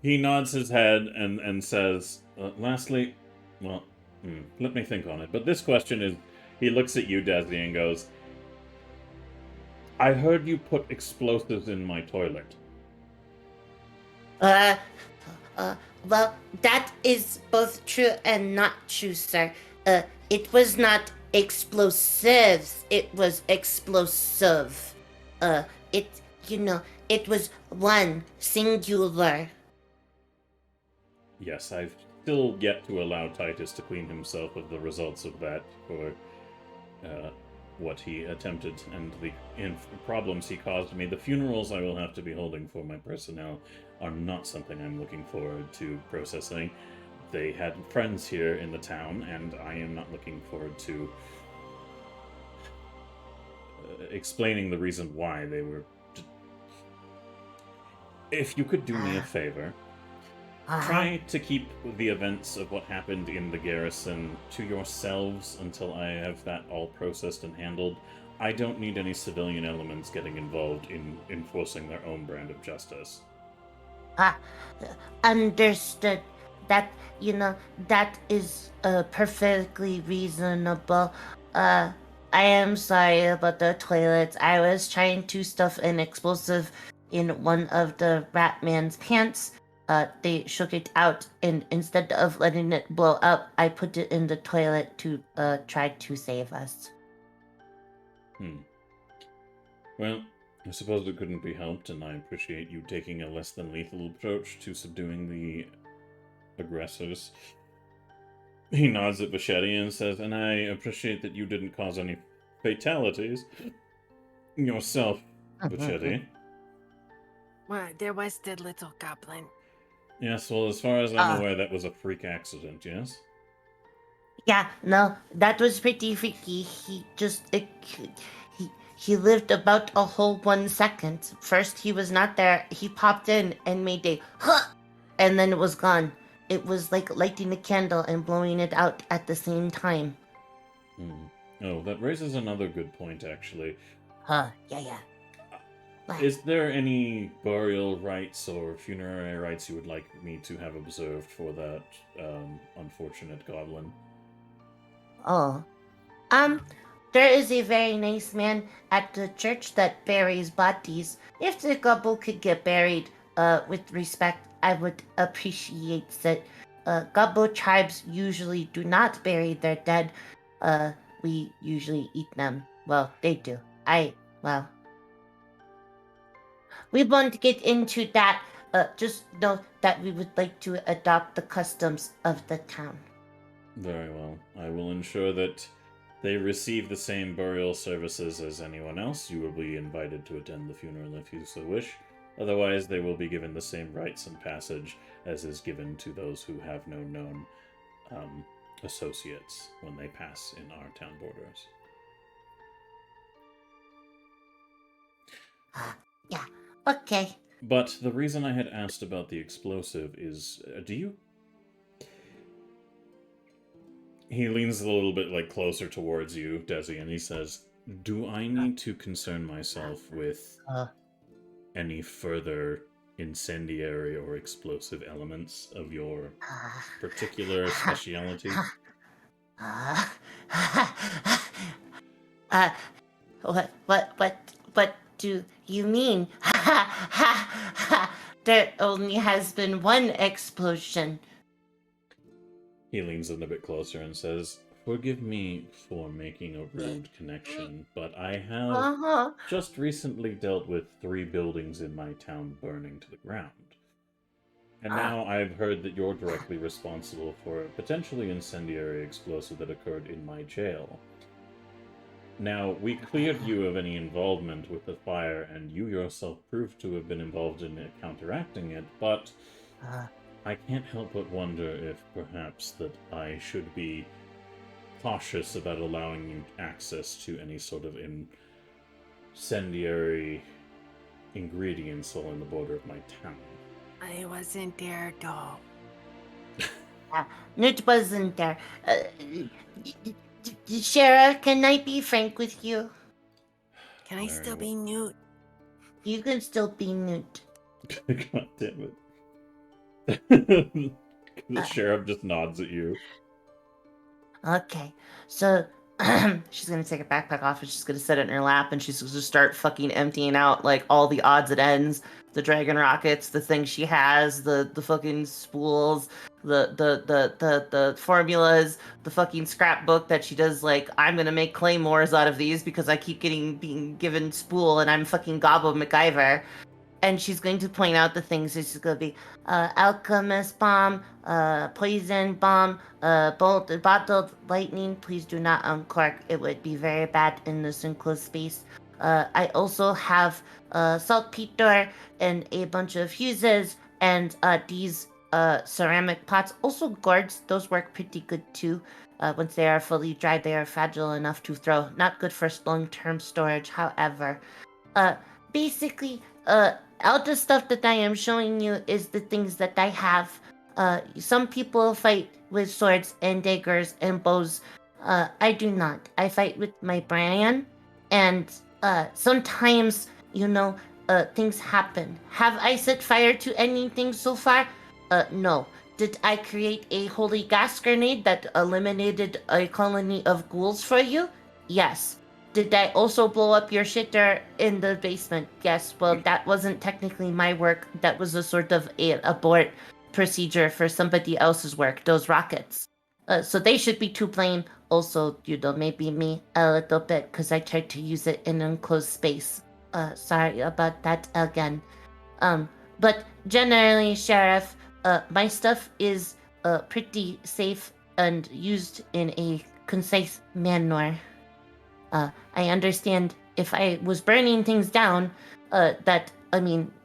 nods his head and says, "Lastly, well, let me think on it. But this question is," he looks at you, Desi, and goes, "I heard you put explosives in my toilet."
Well, that is both true and not true, sir. It was not explosives, it was explosive. It was one singular.
Yes, I've still yet to allow Titus to clean himself of the results of that for what he attempted and the problems he caused me. The funerals I will have to be holding for my personnel are not something I'm looking forward to processing. They had friends here in the town, and I am not looking forward to explaining the reason why they were... If you could do me a favor, try to keep the events of what happened in the garrison to yourselves until I have that all processed and handled. I don't need any civilian elements getting involved in enforcing their own brand of justice.
Understood. That is perfectly reasonable. I am sorry about the toilets. I was trying to stuff an explosive in one of the Ratman's pants. They shook it out, and instead of letting it blow up, I put it in the toilet to try to save us.
Well, I suppose it couldn't be helped, and I appreciate you taking a less than lethal approach to subduing the aggressors. He nods at Vachetti and says, "And I appreciate that you didn't cause any fatalities yourself, Vachetti."
Well, there was the little goblin.
Yes, well, as far as I'm aware, that was a freak accident, yes?
Yeah, no, that was pretty freaky. He lived about a whole 1 second. First, he was not there. He popped in and made a huh, and then it was gone. It was like lighting a candle and blowing it out at the same time.
Oh, that raises another good point, actually.
Yeah.
Is there any burial rites or funerary rites you would like me to have observed for that unfortunate goblin?
There is a very nice man at the church that buries bodies. If the couple could get buried with respect, I would appreciate it. Gobbo tribes usually do not bury their dead. We usually eat them. Well, they do. We won't get into that. Just know that we would like to adopt the customs of the town.
Very well. I will ensure that they receive the same burial services as anyone else. You will be invited to attend the funeral if you so wish. Otherwise, they will be given the same rites and passage as is given to those who have no known associates when they pass in our town borders.
Yeah, okay.
But the reason I had asked about the explosive is, He leans a little bit closer towards you, Desi, and he says, "Do I need to concern myself with any further incendiary or explosive elements of your particular speciality?"
What do you mean? There only has been one explosion.
He leans in a bit closer and says, Forgive me for making a rude connection, but I have
Uh-huh.
just recently dealt with 3 buildings in my town burning to the ground. And now I've heard that you're directly responsible for a potentially incendiary explosive that occurred in my jail. Now, we cleared you of any involvement with the fire, and you yourself proved to have been involved in counteracting it, but I can't help but wonder if perhaps that I should be cautious about allowing you access to any sort of incendiary ingredients while in the border of my town.
I wasn't there, though.
Newt wasn't there. Sheriff, can I be frank with you?
Can I still be Newt?
You can still be Newt.
God damn it. The sheriff just nods at you.
Okay, so she's gonna take her backpack off and she's gonna set it in her lap and she's gonna start fucking emptying out like all the odds and ends, the dragon rockets, the things she has, the fucking spools, the formulas, the fucking scrapbook that she does. Like, I'm gonna make claymores out of these because I keep being given spool and I'm fucking Gobbo MacGyver. And she's going to point out the things. She's going to be alchemist bomb, poison bomb, bottled lightning. Please do not uncork. It would be very bad in this enclosed space. I also have saltpeter and a bunch of fuses and these ceramic pots. Also gourds. Those work pretty good too. Once they are fully dry, they are fragile enough to throw. Not good for long-term storage, however. Basically, all the stuff that I am showing you is the things that I have. Some people fight with swords and daggers and bows. I do not. I fight with my Brian, and sometimes, things happen. Have I set fire to anything so far? No. Did I create a holy gas grenade that eliminated a colony of ghouls for you? Yes. Did I also blow up your shitter in the basement? Yes. Well, that wasn't technically my work. That was a sort of an abort procedure for somebody else's work, those rockets. So they should be to blame. Also, maybe me a little bit because I tried to use it in an enclosed space. Sorry about that again. But generally, Sheriff, my stuff is pretty safe and used in a concise manner. I understand if I was burning things down,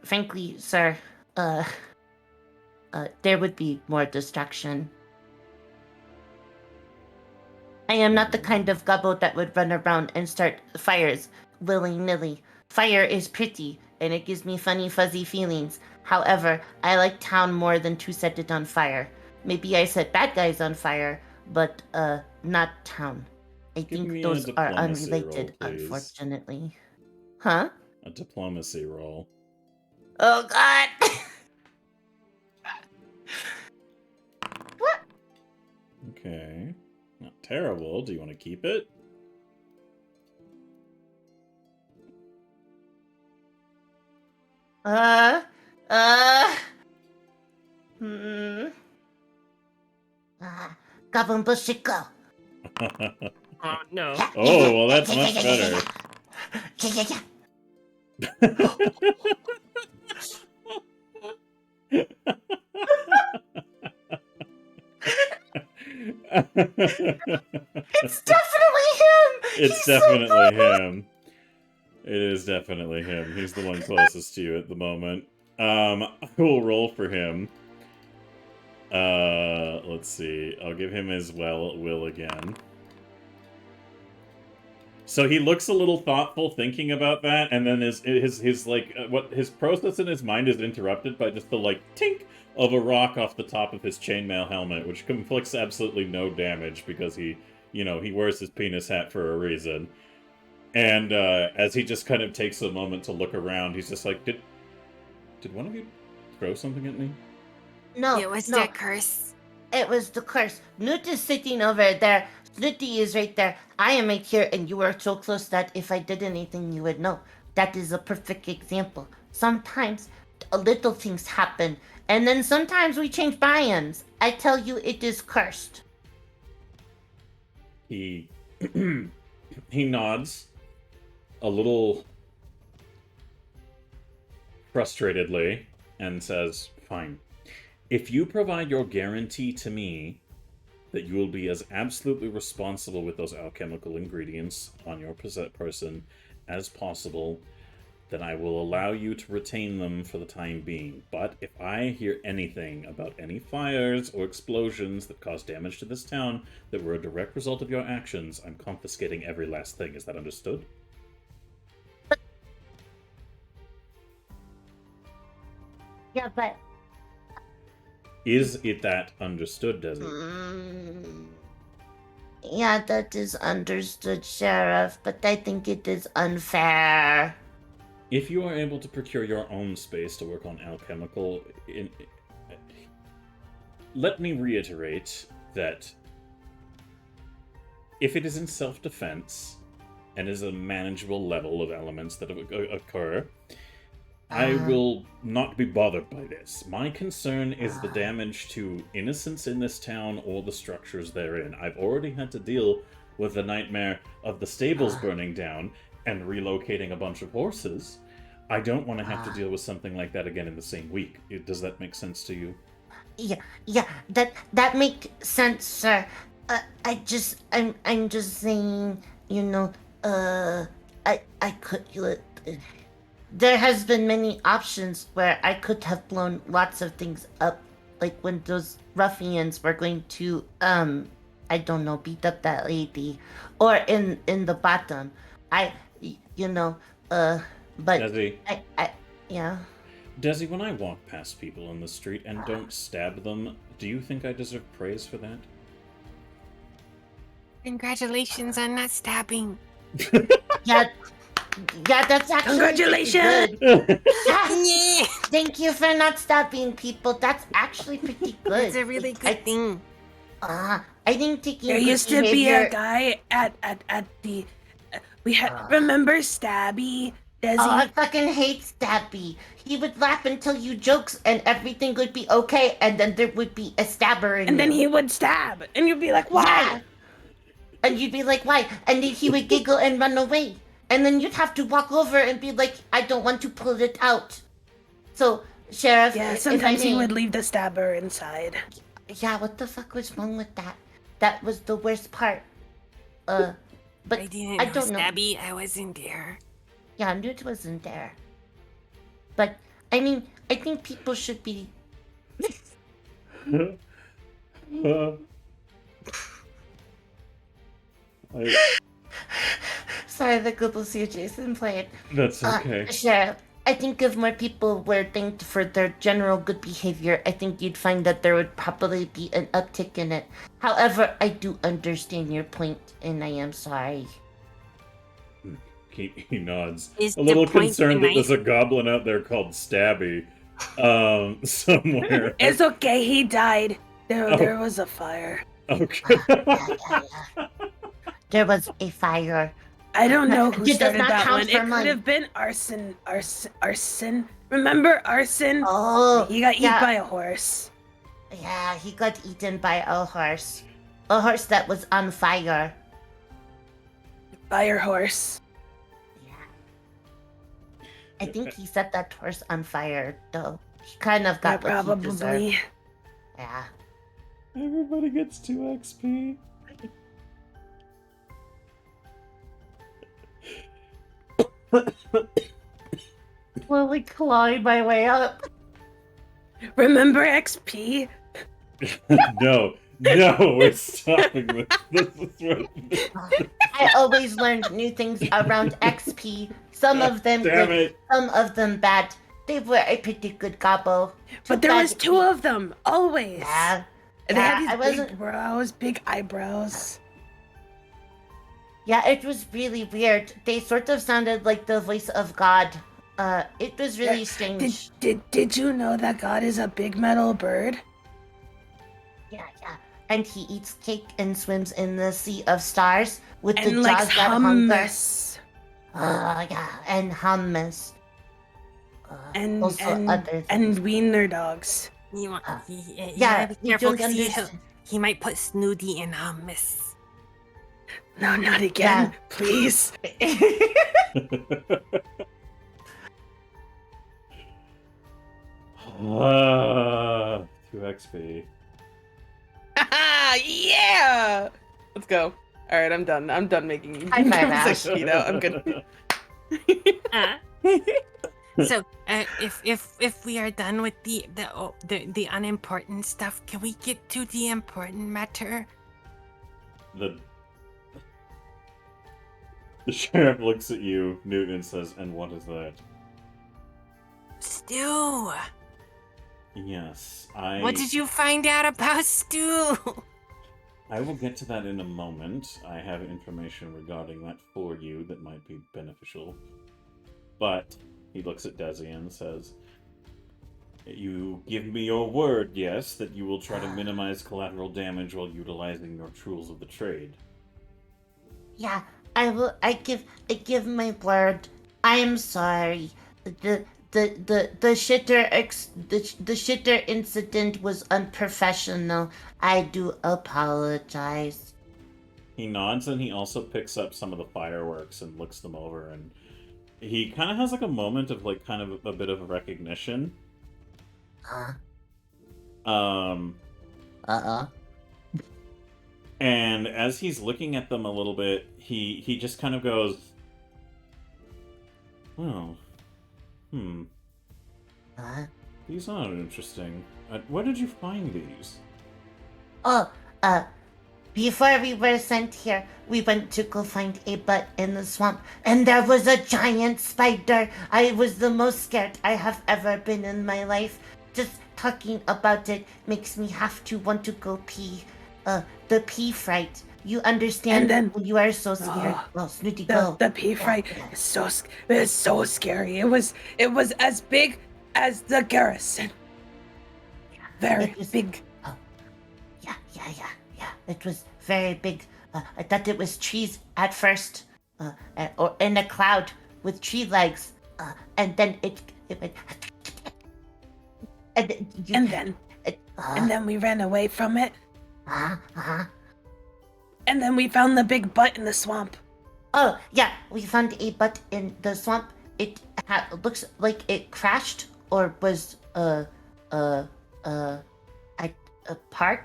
frankly, sir, there would be more destruction. I am not the kind of gobbo that would run around and start fires willy-nilly. Fire is pretty, and it gives me funny, fuzzy feelings. However, I like town more than to set it on fire. Maybe I set bad guys on fire, but not town. I think those are unrelated,
roll,
unfortunately. Huh?
A diplomacy roll.
Oh, God! What?
Okay. Not terrible. Do you want to keep it?
Goblin Bushiko.
Oh, no.
Oh, well, that's much better.
It's definitely him!
It's definitely him. It is definitely him. He's the one closest to you at the moment. I will roll for him. Let's see. I'll give him his will again. So he looks a little thoughtful thinking about that, and then his process in his mind is interrupted by just the tink of a rock off the top of his chainmail helmet, which inflicts absolutely no damage because he wears his penis hat for a reason. And as he just kind of takes a moment to look around, he's just like, did one of you throw something at me?
No,
It was the curse.
It was the curse. Newt is sitting over there. Snooty is right there. I am right here, and you are so close that if I did anything, you would know. That is a perfect example. Sometimes little things happen, and then sometimes we change Brian's. I tell you, it is cursed.
He he nods a little frustratedly and says, "Fine. If you provide your guarantee to me that you will be as absolutely responsible with those alchemical ingredients on your person as possible, then I will allow you to retain them for the time being. But if I hear anything about any fires or explosions that cause damage to this town that were a direct result of your actions, I'm confiscating every last thing. Is that understood?"
Yeah, but
Is it that understood, Desi?
yeah, that is understood, Sheriff, but I think it is unfair.
If you are able to procure your own space to work on alchemical, let me reiterate that if it is in self-defense and is a manageable level of elements that occur, I will not be bothered by this. My concern is the damage to innocents in this town or the structures therein. I've already had to deal with the nightmare of the stables burning down and relocating a bunch of horses. I don't want to have to deal with something like that again in the same week. Does that make sense to you?
Yeah, that makes sense, sir. I'm just saying, I could. There has been many options where I could have blown lots of things up, like when those ruffians were going to, I don't know, beat up that lady, or in the bottom. But
Desi,
yeah.
Desi, when I walk past people in the street and don't stab them, do you think I deserve praise for that?
Congratulations on not stabbing.
Yeah, that's actually
Congratulations!
pretty good.
Yeah,
Thank you for not stopping people. That's actually pretty good.
it's a really good thing.
I think taking
There
good
used to be
behavior-
a guy at the. We had remember Stabby, Desi.
Oh, I fucking hate Stabby. He would laugh and tell you jokes and everything would be okay, and then there would be a stabber in
and then
you.
he would stab, and you'd be like, "Why?"
Yeah. And you'd be like, why? And then he would giggle and run away. And then you'd have to walk over and be like, I don't want to pull it out. So, Sheriff,
Yeah,
if I
sometimes he
may-
would leave the stabber inside.
Yeah, what the fuck was wrong with that? That was the worst part. But
I didn't
I
know,
don't know.
Stabby. I wasn't there.
Yeah, Newt wasn't there. But, I mean, I think people should be... Sorry, the Google see Jason played.
That's okay.
Sheriff, I think if more people were thanked for their general good behavior, I think you'd find that there would probably be an uptick in it. However, I do understand your point, and I am sorry.
He nods.
Is
A little
the point
concerned that
tonight-
there's a goblin out there called Stabby somewhere.
It's okay, he died.
Oh.
There was a fire.
Okay.
There was a fire.
I don't know who
It does
started
not
that
count
one.
for
It
mine.
could have been arson. Remember arson?
Oh,
He got eaten
yeah.
by a horse.
Yeah, he got eaten by a horse. A horse that was on fire.
Fire horse.
Yeah. I think he set that horse on fire, though. He kind of got what he deserved.
Probably.
Yeah.
Everybody gets 2 XP.
Slowly clawing my way up.
Remember XP?
No, we're stopping this. This is what...
I always learned new things around XP. Some of them
Damn
good,
it.
some of them bad. They were a pretty good gobble.
But there was 2 of them, always.
Yeah.
And they
Yeah,
had
I
these
wasn't-
big brows, big eyebrows.
Yeah, it was really weird. They sort of sounded like the voice of God. It was really strange.
Did you know that God is a big metal bird?
Yeah. And he eats cake and swims in the sea of stars with the
And
jaws
likes
that hunger.
hummus.
Yeah, and hummus.
And
also other things.
and wiener dogs.
You want,
Uh,
yeah,
yeah,
be
you
careful
don't
'cause
understand.
he might put Snooty in hummus.
No, not again, please.
Two XP.
Yeah! Let's go. All right, I'm done. I'm done making
High five, Ash.
XP now. I'm good.
So, if we are done with the unimportant stuff, can we get to the important matter?
The sheriff looks at you, Newton, and says, "And what is that?"
Stu,
Yes,
what did you find out about Stu?
I will get to that in a moment. I have information regarding that for you that might be beneficial. But he looks at Desi and says, "You give me your word, yes, that you will try to minimize collateral damage while utilizing your tools of the trade."
Yeah, I will. I give my word. I'm sorry. The shitter incident was unprofessional. I do apologize.
He nods and he also picks up some of the fireworks and looks them over, and he kind of has like a moment of like kind of a bit of recognition. And as he's looking at them a little bit, he just kind of goes, "Oh, these are interesting. Where did you find these?"
Oh, before we were sent here, we went to go find a butt in the swamp, and there was a giant spider. I was the most scared I have ever been in my life. Just talking about it makes me have to want to go pee. The pee fright. You understand?
And then-
you are so scared. Oh, Snooty, go.
The pea fright is so scary. It was as big as the garrison. Very
It was-
big.
Yeah. It was very big. I thought it was trees at first, or in a cloud with tree legs, and then it went.
And then we ran away from it.
Uh-huh.
And then we found the big butt in the swamp.
Oh, yeah, we found a butt in the swamp. It looks like it crashed or was a part,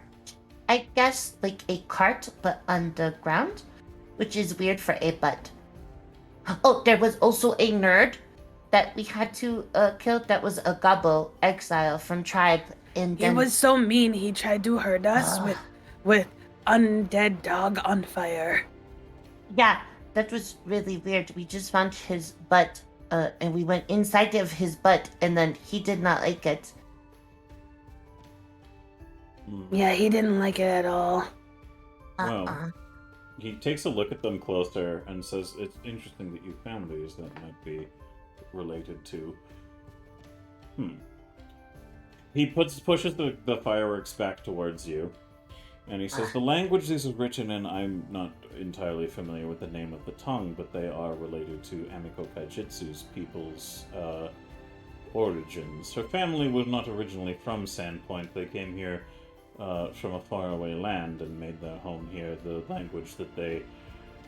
I guess, like a cart, but on the ground, which is weird for a butt. Oh, there was also a nerd that we had to kill. That was a gobble exile from tribe. And
He
then
was so mean. He tried to hurt us with undead dog on fire.
Yeah, that was really weird. We just found his butt, and we went inside of his butt, and then he did not like it.
Yeah, he didn't like it at all.
Well, he takes a look at them closer and says, "It's interesting that you found these. That might be related to..." He pushes the fireworks back towards you, and he says, "The language this is written in, I'm not entirely familiar with the name of the tongue, but they are related to Amiko Kaijitsu's people's origins. Her family was not originally from Sandpoint. They came here from a faraway land and made their home here. The language that they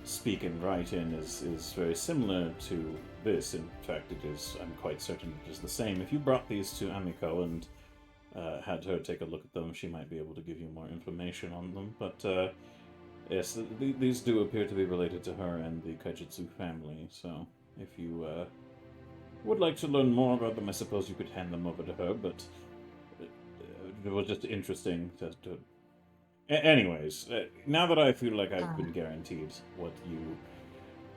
speak and write in is very similar to this. In fact, it is. I'm quite certain it is the same. If you brought these to Amiko and had her take a look at them, she might be able to give you more information on them. But yes, these do appear to be related to her and the Kaijitsu family. So if you would like to learn more about them, I suppose you could hand them over to her. But it was just interesting to anyways, now that I feel like I've been guaranteed what you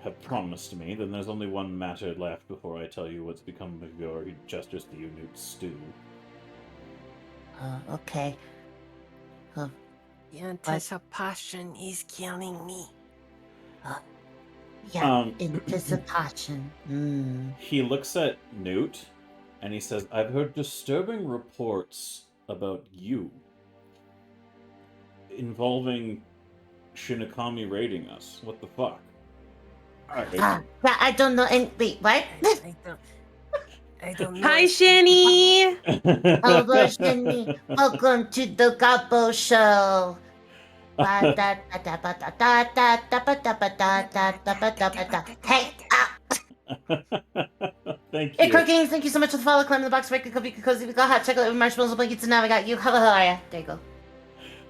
have promised me, then there's only one matter left before I tell you what's become of your justice to you, Newt Stew.
Okay.
The anticipation is killing me.
Yeah, anticipation.
He looks at Newt, and he says, "I've heard disturbing reports about you involving Shinigami raiding us. What the fuck?"
I don't know. Wait, what?
I don't know.
Hi, Shinny.
Hello, Shinny. Welcome to the Gobbo Show. Hey,
Thank
hey,
you.
Crookings, thank you so much for the follow. Climb the box, break a cookie, cozy, we got hot chocolate with marshmallows, blankets, and now we got you. How are you? There you go.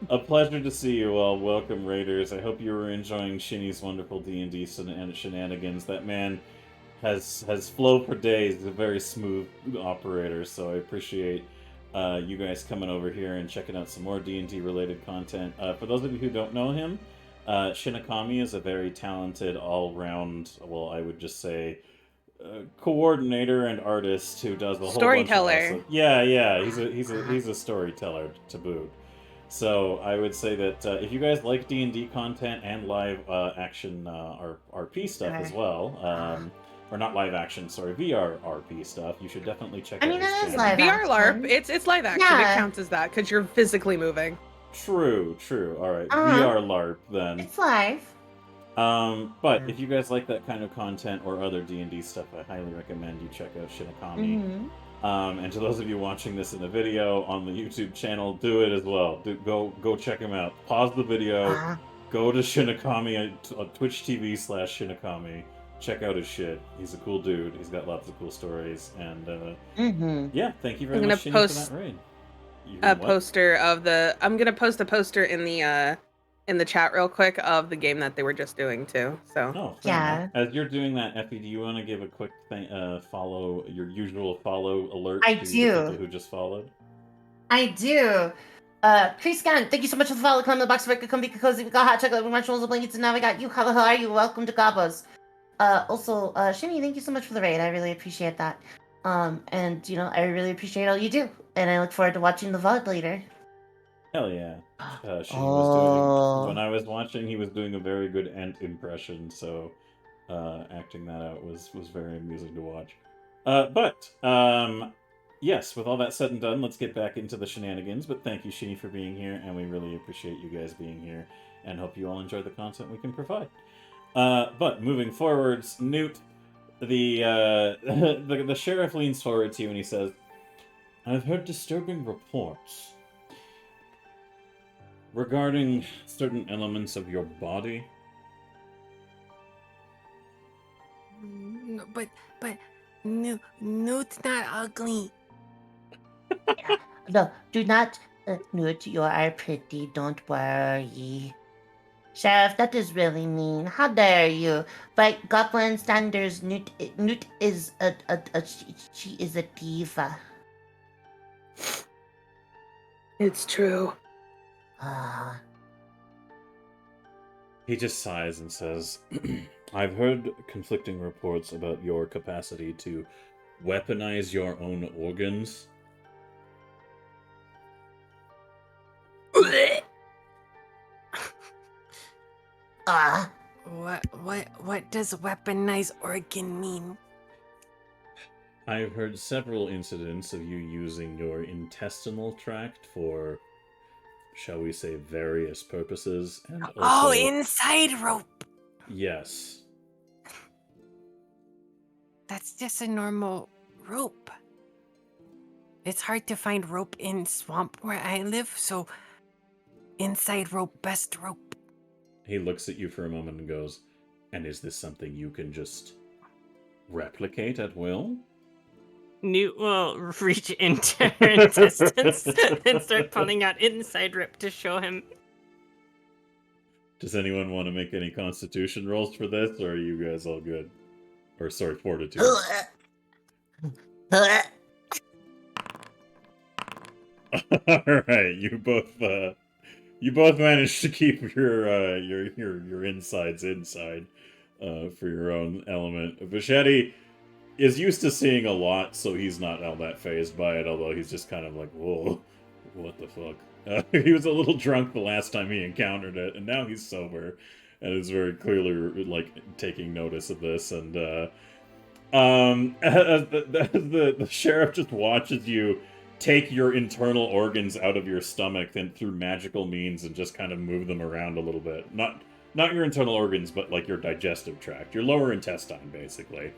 A pleasure to see you all. Welcome, Raiders. I hope you were enjoying Shinny's wonderful D&D shenanigans. That man has flow for days. He's a very smooth operator, so I appreciate you guys coming over here and checking out some more D&D related content. For those of you who don't know him, Shinakami is a very talented, all-round, well, I would just say, coordinator and artist who does a whole bunch of
Storyteller.
awesome... Yeah, he's a storyteller to boot. So I would say that if you guys like D&D content and live action RP stuff as well, or not live action, sorry, VR RP stuff, you should definitely check out his
that is
channel.
live
VR
action.
LARP. It's live action.
Yeah.
It counts as that because you're physically moving.
True. All right,
Uh-huh.
VR LARP then.
It's live.
But if you guys like that kind of content or other D&D stuff, I highly recommend you check out Shinakami.
Mm-hmm.
And to those of you watching this in the video on the YouTube channel, do it as well. Go check him out. Pause the video. Go to Shinakami on Twitch TV/Shinakami. Check out his shit. He's a cool dude. He's got lots of cool stories. And yeah, thank you very much, Shinny, for that raid.
A poster of the. I'm gonna post a poster in the chat real quick of the game that they were just doing too. So
Oh,
Yeah.
As you're doing that, Effie, do you want to give a quick follow, your usual follow alert
I
to the
do.
people who just followed?
I do. Chris Gunn, thank you so much for the follow. Climb the box, break a comfy, cozy, we got hot chocolate with marshmallows, blankets, and now we got you. How are you? Welcome to Gabos. Also, Shimmy, thank you so much for the raid. I really appreciate that. And I really appreciate all you do, and I look forward to watching the VOD later.
Hell yeah. Shinny was doing, when I was watching, he was doing a very good Ent impression, so acting that out was very amusing to watch. Yes, with all that said and done, let's get back into the shenanigans. But thank you, Shinny, for being here, and we really appreciate you guys being here, and hope you all enjoy the content we can provide. But moving forwards, Newt, the sheriff leans forward to you and he says, "I've heard disturbing reports regarding certain elements of your body."
No, but Newt's not ugly.
No, do not, Newt, you are pretty, don't worry. Sheriff, that is really mean. How dare you? By Goblin standards, Newt is she is a diva.
It's true.
He just sighs and says, "I've heard conflicting reports about your capacity to weaponize your own organs."
What does weaponized organ mean?
I've heard several incidents of you using your intestinal tract for, shall we say, various purposes, and also...
Oh, inside rope!
Yes.
That's just a normal rope. It's hard to find rope in swamp where I live, so inside rope, best rope.
He looks at you for a moment and goes, "And is this something you can just replicate at will?"
Newt will reach into her intestines and start pulling out inside rip to show him.
Does anyone want to make any constitution rolls for this, or are you guys all good? Or, sorry, fortitude. Alright, you both managed to keep your insides inside for your own element. Bichetti is used to seeing a lot, so he's not all that phased by it, although he's just kind of like, whoa, what the fuck? He was a little drunk the last time he encountered it, and now he's sober, and is very clearly, like, taking notice of this, and, as the sheriff just watches you take your internal organs out of your stomach and through magical means and just kind of move them around a little bit. Not your internal organs, but like your digestive tract, your lower intestine, basically.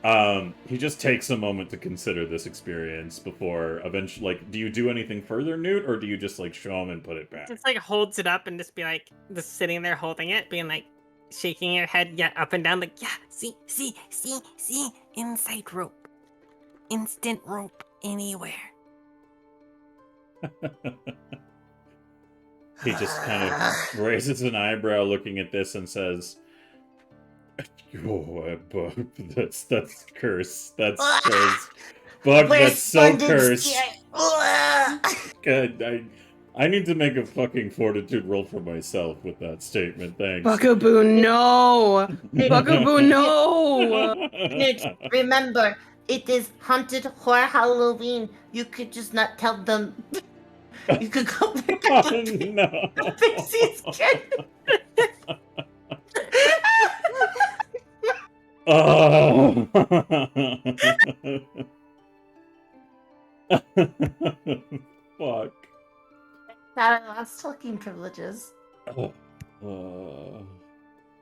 He just takes a moment to consider this experience before eventually, like, do you do anything further, Newt, or do you just, like, show him and put it back?
Just like holds it up and just be like, just sitting there holding it, being like, shaking your head, yeah, up and down, like, yeah,
See, inside rope. Instant rope anywhere.
He just kind of raises an eyebrow looking at this and says, "Oh, Bug, that's cursed. That's cursed. Bug, that's so cursed." God, I need to make a fucking fortitude roll for myself with that statement. Thanks.
Bugaboo, no! Bugaboo, no!
Newt, remember, it is haunted horror Halloween. You could just not tell them. You could go back
Oh,
and
no.
Pixie's kid.
Oh. Fuck.
That lost talking privileges.
You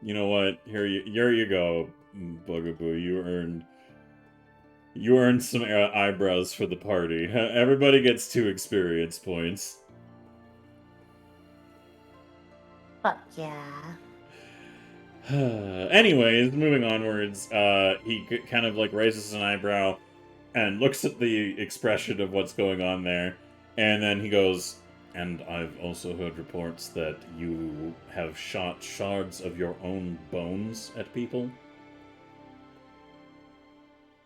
know what? Here you go, Bugaboo. You earned some eyebrows for the party. Everybody gets 2 experience points.
Fuck yeah.
Anyways, moving onwards, he kind of like raises an eyebrow and looks at the expression of what's going on there, and then he goes, "And I've also heard reports that you have shot shards of your own bones at people."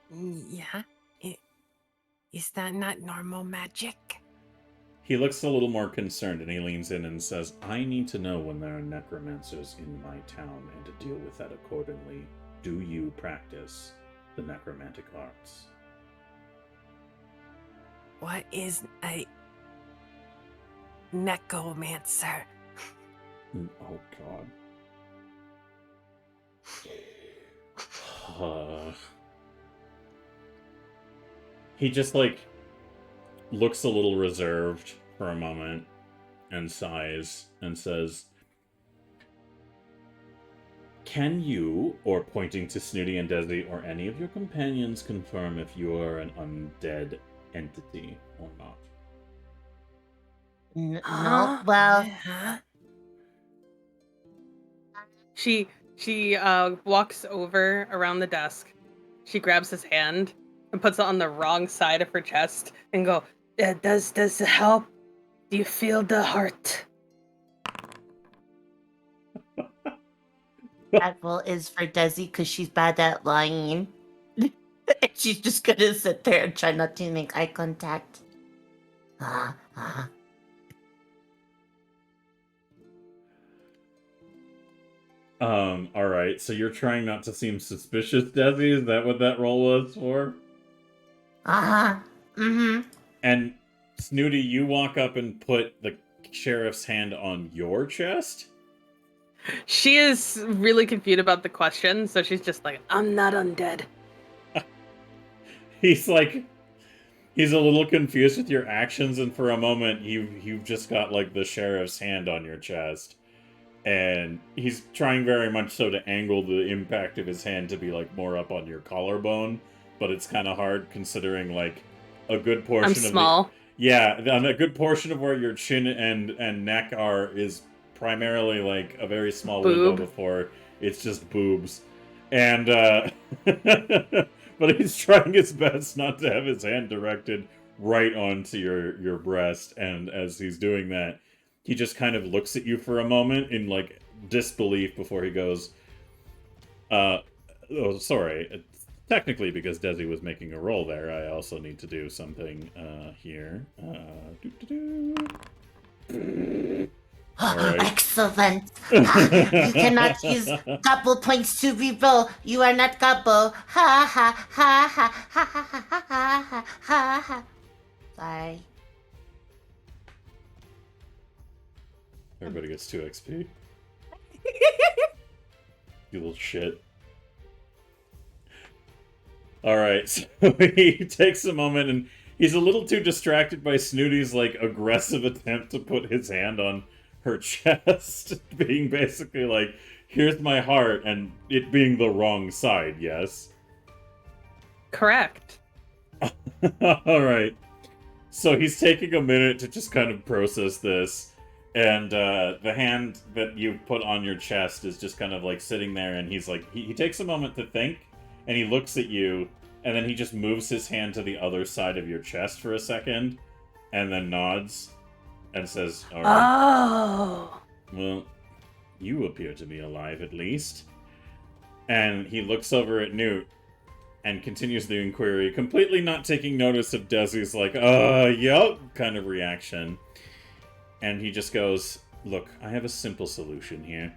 Yeah? Is that not normal magic?
He looks a little more concerned, and he leans in and says, "I need to know when there are necromancers in my town, and to deal with that accordingly. Do you practice the necromantic arts?"
What is a necromancer?
Oh, God. He just, like, looks a little reserved for a moment and sighs and says, "Can you, or pointing to Snooty and Desi, or any of your companions confirm if you are an undead entity or not?"
No, well,
Huh?
She walks over around the desk. She grabs his hand and puts it on the wrong side of her chest and go,
Does it help? Do you feel the heart?
that roll is for Desi because she's bad at lying. She's just gonna sit there and try not to make eye contact.
Alright, so you're trying not to seem suspicious, Desi? Is that what that roll was for?
Mm-hmm.
And Snooty, you walk up and put the sheriff's hand on your chest?
she is really confused about the question, so she's just like,
I'm not undead.
He's like, he's a little confused with your actions, and for a moment, you've just got like the sheriff's hand on your chest, and he's trying very much so to angle the impact of his hand to be like more up on your collarbone, but it's kind of hard considering like a good portion
I'm
of
small.
yeah, a good portion of where your chin and neck are is primarily like a very small window
Boob.
before it's just boobs, and but he's trying his best not to have his hand directed right onto your breast, and as he's doing that, he just kind of looks at you for a moment in like disbelief before he goes, "Oh, sorry. Technically, because Desi was making a roll there, I also need to do something here. Alright.
Excellent. You cannot use couple points to reroll. You are not couple. Ha ha ha ha ha ha ha ha ha ha ha. Sorry.
Everybody gets 2 XP. You little shit. Alright, so he takes a moment and he's a little too distracted by Snooty's like aggressive attempt to put his hand on her chest, being basically like, "Here's my heart," and it being the wrong side, yes.
Correct.
All right. So he's taking a minute to just kind of process this, and the hand that you put on your chest is just kind of like sitting there, and he's like, he takes a moment to think, and he looks at you, and then he just moves his hand to the other side of your chest for a second, and then nods, and says, all right.
Oh.
Well, you appear to be alive, at least. And he looks over at Newt and continues the inquiry, completely not taking notice of Desi's like, yup, kind of reaction. And he just goes, look, I have a simple solution here.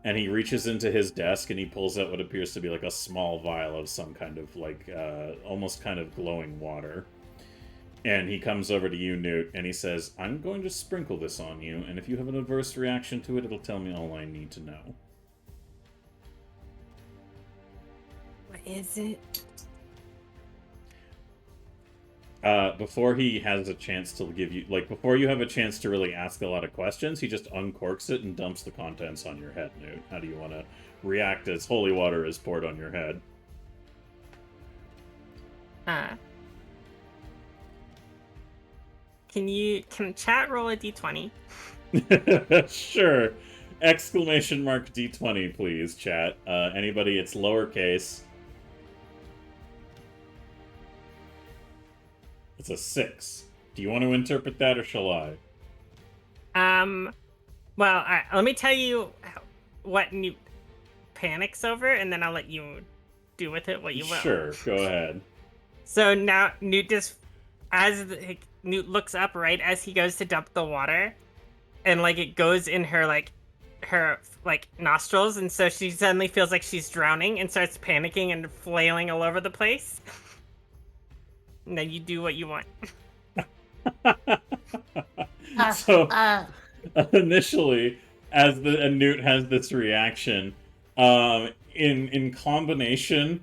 And he reaches into his desk and he pulls out what appears to be like a small vial of some kind of like, almost kind of glowing water. And he comes over to you, Newt, and he says, I'm going to sprinkle this on you, and if you have an adverse reaction to it, it'll tell me all I need to know.
What is it?
Before he has a chance to give you, like, before you have a chance to really ask a lot of questions, he just uncorks it and dumps the contents on your head, Newt. How do you want to react as holy water is poured on your head?
Can chat roll a d20?
Sure. Exclamation mark D20, please, chat. Anybody, it's lowercase. It's a 6. Do you want to interpret that, or shall I?
Well, let me tell you what Newt panics over, and then I'll let you do with it what you will.
Sure, go ahead.
So now Newt just, Newt looks up right as he goes to dump the water, and like it goes in her nostrils, and so she suddenly feels like she's drowning and starts panicking and flailing all over the place. Now you do what you want.
So initially, as Newt has this reaction, in combination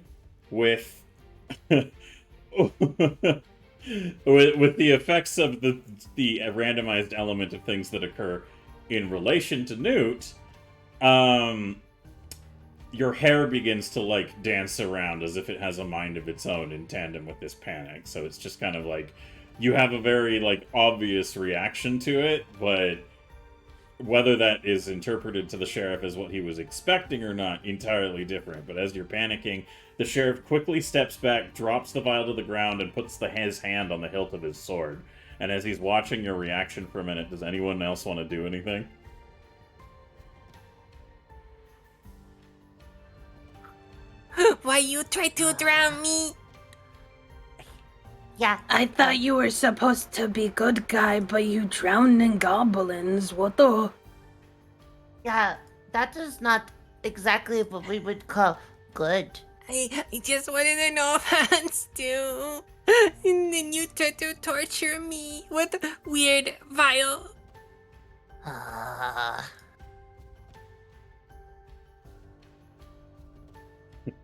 with with the effects of the randomized element of things that occur in relation to Newt, your hair begins to like dance around as if it has a mind of its own in tandem with this panic. So it's just kind of like you have a very like obvious reaction to it, but whether that is interpreted to the sheriff as what he was expecting or not, entirely different. But as you're panicking, the sheriff quickly steps back, drops the vial to the ground, and puts his hand on the hilt of his sword. And as he's watching your reaction for a minute, does anyone else want to do anything?
Why you try to drown me?
Yeah.
I thought you were supposed to be good guy, but you drowned in goblins. What the?
Yeah, that is not exactly what we would call good.
I just wanted to know hands too. And then you tried to torture me with weird vial.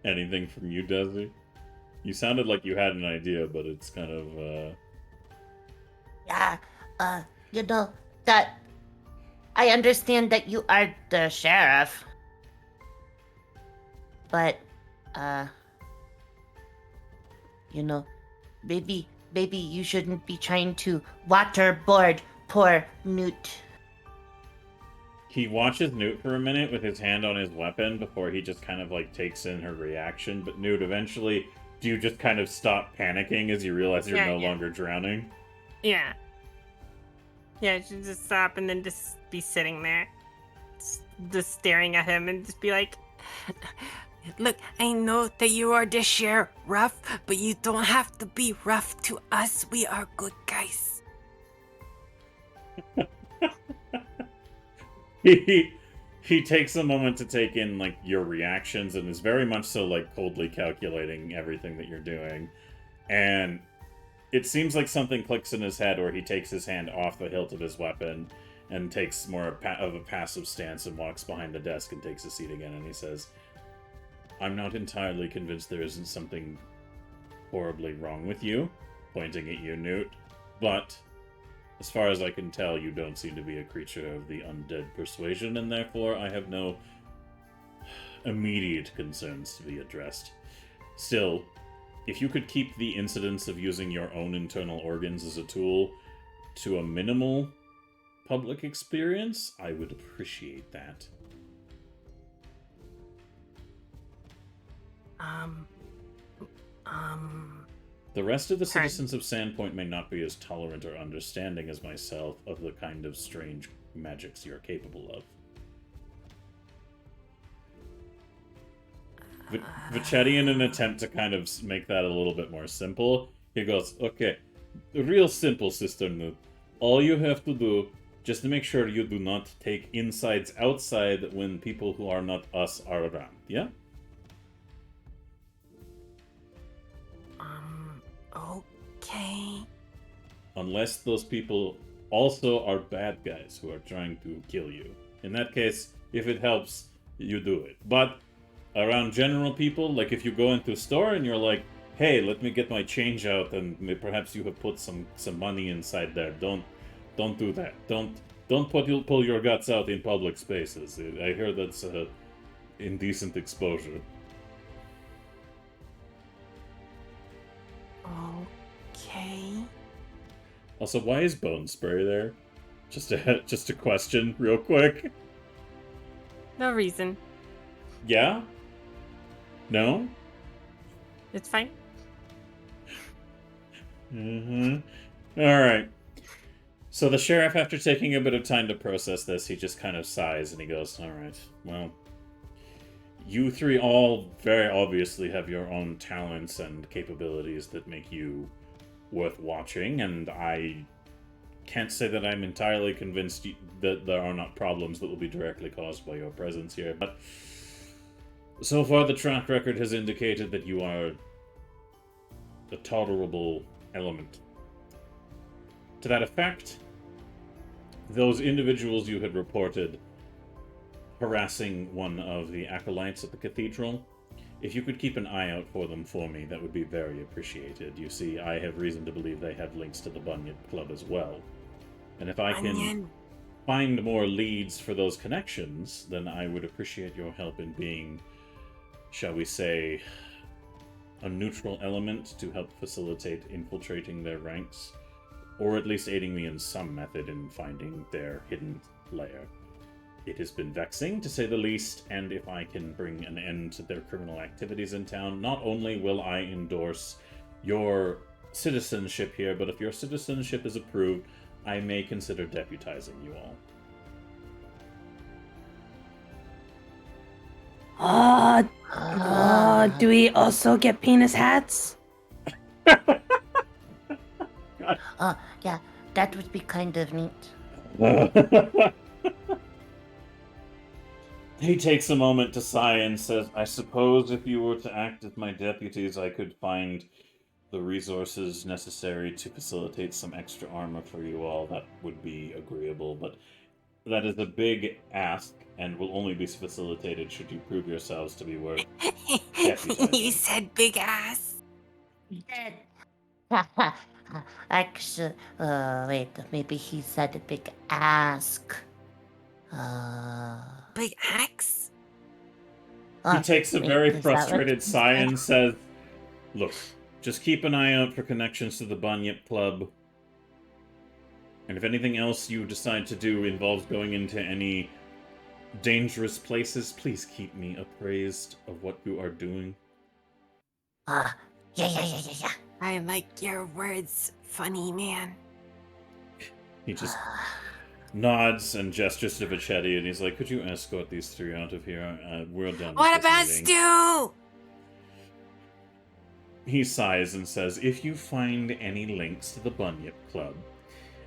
Anything from you, Desi? You sounded like you had an idea, but it's kind of,
Yeah, you know, that I understand that you are the sheriff. But, you know, maybe you shouldn't be trying to waterboard poor Newt.
He watches Newt for a minute with his hand on his weapon before he just kind of like takes in her reaction. But Newt, eventually, do you just kind of stop panicking as you realize you're no longer drowning?
Yeah. Yeah, she just stop and then just be sitting there, just staring at him and just be like,
Look, I know that you are the sheriff, but you don't have to be rough to us. We are good guys.
He takes a moment to take in like your reactions and is very much so like coldly calculating everything that you're doing, and it seems like something clicks in his head where he takes his hand off the hilt of his weapon and takes more of a passive stance and walks behind the desk and takes a seat again, and he says, I'm not entirely convinced there isn't something horribly wrong with you, pointing at you, Newt, but as far as I can tell, you don't seem to be a creature of the undead persuasion, and therefore I have no immediate concerns to be addressed. Still, if you could keep the incidence of using your own internal organs as a tool to a minimal public experience, I would appreciate that. The rest of the citizens of Sandpoint may not be as tolerant or understanding as myself of the kind of strange magics you're capable of. Vachetti, in an attempt to kind of make that a little bit more simple, he goes, okay, real simple, Sister Newt. All you have to do, just to make sure you do not take insides outside when people who are not us are around, yeah?
Okay.
Unless those people also are bad guys who are trying to kill you. In that case, if it helps, you do it. But around general people, like if you go into a store and you're like, hey, let me get my change out, and perhaps you have put some money inside there. Don't do that. Don't pull your guts out in public spaces. I hear that's indecent exposure.
Okay.
Also, why is Bone Spray there? Just a question, real quick.
No reason.
Yeah? No?
It's fine.
Alright. So the sheriff, after taking a bit of time to process this, he just kind of sighs and he goes, alright, well, you three all very obviously have your own talents and capabilities that make you worth watching, and I can't say that I'm entirely convinced that there are not problems that will be directly caused by your presence here, but so far the track record has indicated that you are a tolerable element. To that effect, those individuals you had reported harassing one of the acolytes at the cathedral, if you could keep an eye out for them for me, that would be very appreciated. You see, I have reason to believe they have links to the Bunyip Club as well. And if I can find more leads for those connections, then I would appreciate your help in being, shall we say, a neutral element to help facilitate infiltrating their ranks, or at least aiding me in some method in finding their hidden lair. It has been vexing, to say the least, and if I can bring an end to their criminal activities in town, not only will I endorse your citizenship here, but if your citizenship is approved, I may consider deputizing you all.
Do we also get penis hats?
Yeah, that would be kind of neat.
He takes a moment to sigh and says, I suppose if you were to act as my deputies, I could find the resources necessary to facilitate some extra armor for you all. That would be agreeable, but that is a big ask and will only be facilitated should you prove yourselves to be worth deputizing.
You said big ass.
Actually, wait, maybe he said a big ask.
Big axe?
He takes a very
is that what
frustrated
he
sigh
said?
and says, look, just keep an eye out for connections to the Bunyip Club. And if anything else you decide to do involves going into any dangerous places, please keep me appraised of what you are doing.
Yeah.
I like your words, funny man.
He just nods and gestures to Vachetti, and he's like, could you escort these three out of here? We're done
What
with this
about
meeting."
Stu?
He sighs and says, if you find any links to the Bunyip Club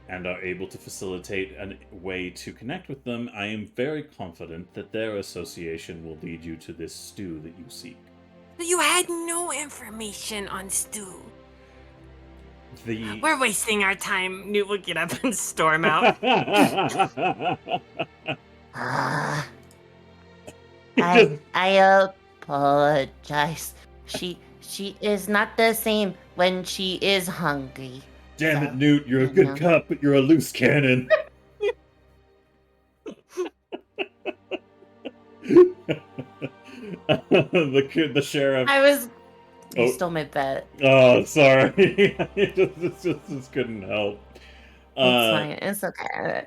and are able to facilitate a way to connect with them, I am very confident that their association will lead you to this Stu that you seek.
You had no information on Stu.
The...
We're wasting our time. Newt will get up and storm out.
I apologize. She is not the same when she is hungry.
Damn it, Newt, you're a good cop, but you're a loose cannon.
The
sheriff.
I was You stole my bet.
Oh, sorry. It just couldn't help.
It's fine. It's okay.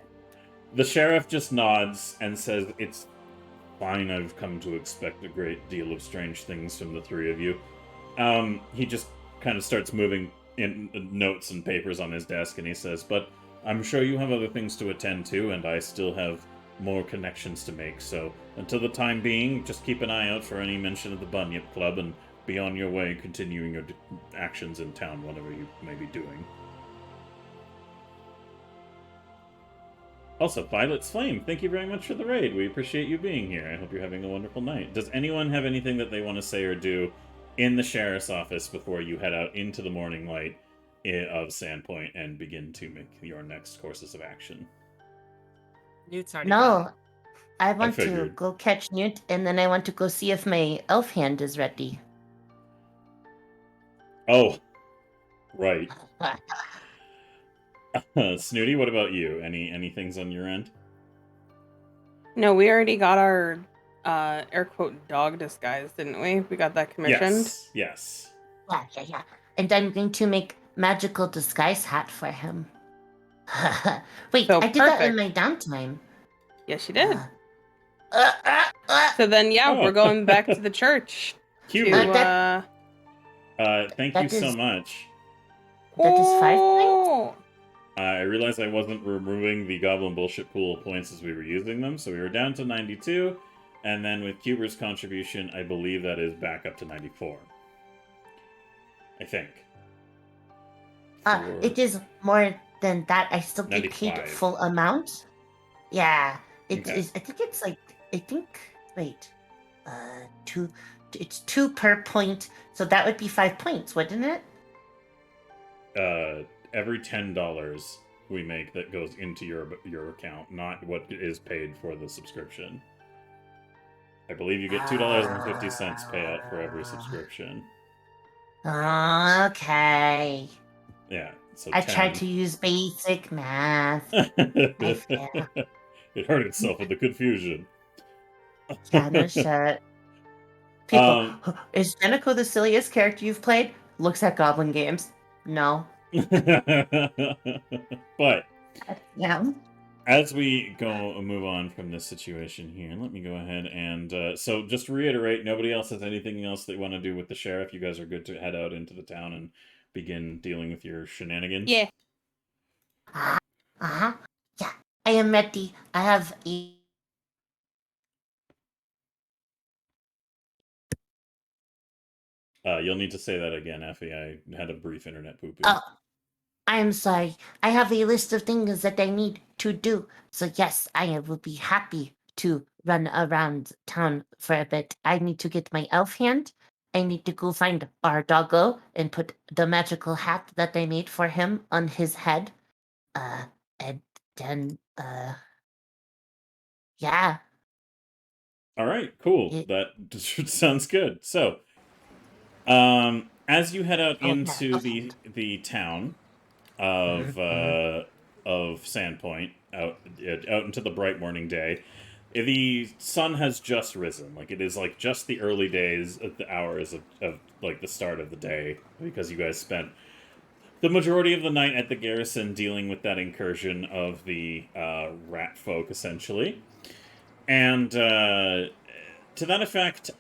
The sheriff just nods and says, "It's fine. I've come to expect a great deal of strange things from the three of you." He just kind of starts moving in notes and papers on his desk, and he says, "But I'm sure you have other things to attend to, and I still have more connections to make, so until the time being, just keep an eye out for any mention of the Bunyip Club, and be on your way, continuing your actions in town, whatever you may be doing." Also, Violet's Flame, thank you very much for the raid. We appreciate you being here. I hope you're having a wonderful night. Does anyone have anything that they want to say or do in the sheriff's office before you head out into the morning light of Sandpoint and begin to make your next courses of action?
Newt's already
No,
gone.
I want to
figured.
go catch Newt, and then I want to go see if my elf hand is ready.
Oh, right. Snooty, what about you? Any things on your end?
No, we already got our air quote dog disguise, didn't we? We got that commissioned.
Yes.
Yeah. And I'm going to make magical disguise hat for him. Wait,
So
I did that
perfect.
in my downtime.
Yes, you did.
Uh,
So then, yeah,
Oh.
we're going back to the church.
Cute.
To,
Thank
that
you so
is-
much.
That is 5 points?
Oh!
I realized I wasn't removing the Goblin Bullshit pool of points as we were using them, so we were down to 92, and then with Cuber's contribution, I believe that is back up to 94. I think.
It is more than that. I still get
95.
paid full amount. Yeah, it
Okay.
is. I think it's like. Wait, two. It's 2 per point, so that would be 5 points, wouldn't it?
Every $10 we make that goes into your account, not what is paid for the subscription. I believe you get $2.50 payout for every subscription.
Okay.
Yeah, so
I
10.
tried to use basic math. I failed.
It hurt itself with the confusion.
Yeah, no shit. People, is Jennico the silliest character you've played? Looks at Goblin games. No.
But
Yeah.
as we go move on from this situation here, let me go ahead and so just to reiterate, nobody else has anything else they want to do with the sheriff. You guys are good to head out into the town and begin dealing with your shenanigans.
Yeah.
Uh-huh. Yeah, I am ready. I have a...
You'll need to say that again, Effie. I had a brief internet poo-poo.
Oh, I'm sorry. I have a list of things that I need to do. So yes, I will be happy to run around town for a bit. I need to get my elf hand. I need to go find our doggo and put the magical hat that I made for him on his head. And then, yeah.
All right, cool. That sounds good. So, as you head out into the town of Sandpoint, out into the bright morning day, the sun has just risen. Like, it is like just the early days of the hours of like the start of the day, because you guys spent the majority of the night at the garrison dealing with that incursion of the rat folk, essentially. And to that effect,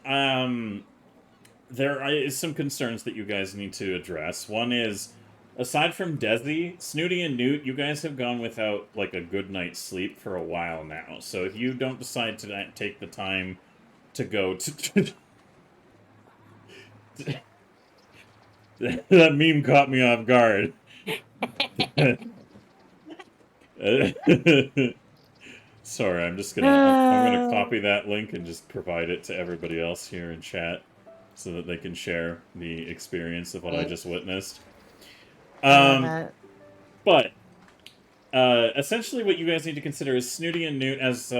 there is some concerns that you guys need to address. One is, aside from Desi, Snooty and Newt, you guys have gone without like a good night's sleep for a while now. So if you don't decide to take the time to go to... That meme caught me off guard. Sorry, I'm gonna copy that link and just provide it to everybody else here in chat so that they can share the experience of what I just witnessed. But essentially what you guys need to consider is Snooty and Newt, as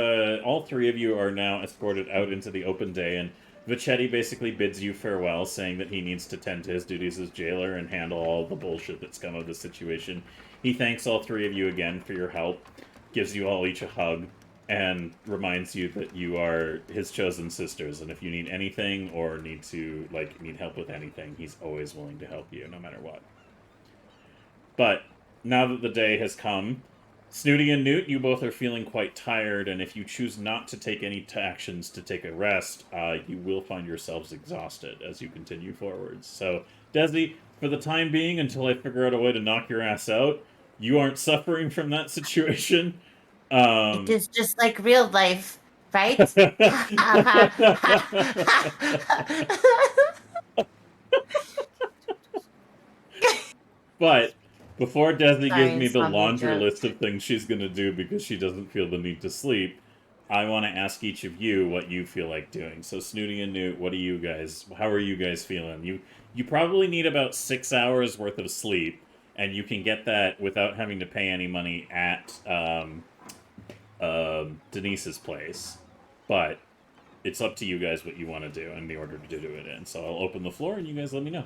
all three of you are now escorted out into the open day, and Vichetti basically bids you farewell, saying that he needs to tend to his duties as jailer and handle all the bullshit that's come of the situation. He thanks all three of you again for your help, gives you all each a hug, and reminds you that you are his chosen sisters, and if you need anything or need help with anything, he's always willing to help you, no matter what. But now that the day has come, Snooty and Newt, you both are feeling quite tired, and if you choose not to take any actions to take a rest, you will find yourselves exhausted as you continue forwards. So, Desi, for the time being, until I figure out a way to knock your ass out, you aren't suffering from that situation.
It is just like real life, right?
But before Desi gives me the
Sorry,
laundry
joke.
list of things she's going to do because she doesn't feel the need to sleep, I want to ask each of you what you feel like doing. So Snooty and Newt, how are you guys feeling? You probably need about 6 hours worth of sleep, and you can get that without having to pay any money at Denise's place. But it's up to you guys what you want to do and the order to do it in. So I'll open the floor and you guys let me know.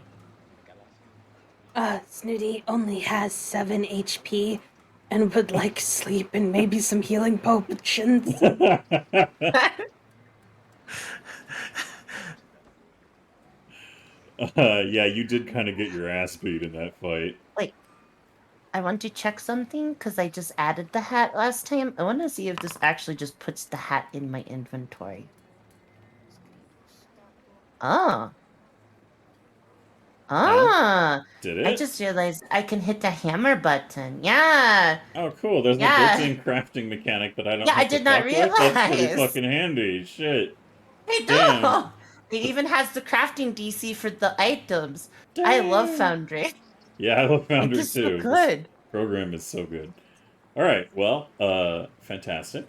Snooty only has 7 HP and would like sleep and maybe some healing potions.
Yeah, you did kind of get your ass beat in that fight.
Wait, I want to check something because I just added the hat last time. I want to see if this actually just puts the hat in my inventory. Oh. Ah,
Did it?
I just realized I can hit the hammer button. Yeah.
Oh, cool. There's
Yeah.
a built-in crafting mechanic that I don't
Yeah, I
have to
did not
fuck with. That's pretty
realize.
fucking handy. Shit.
I
Damn.
know. It even has the crafting DC for the items. I love
Damn.
Foundry.
Yeah, I love Foundry
It's
too.
so
This
good.
program is so good. All right. Well, fantastic.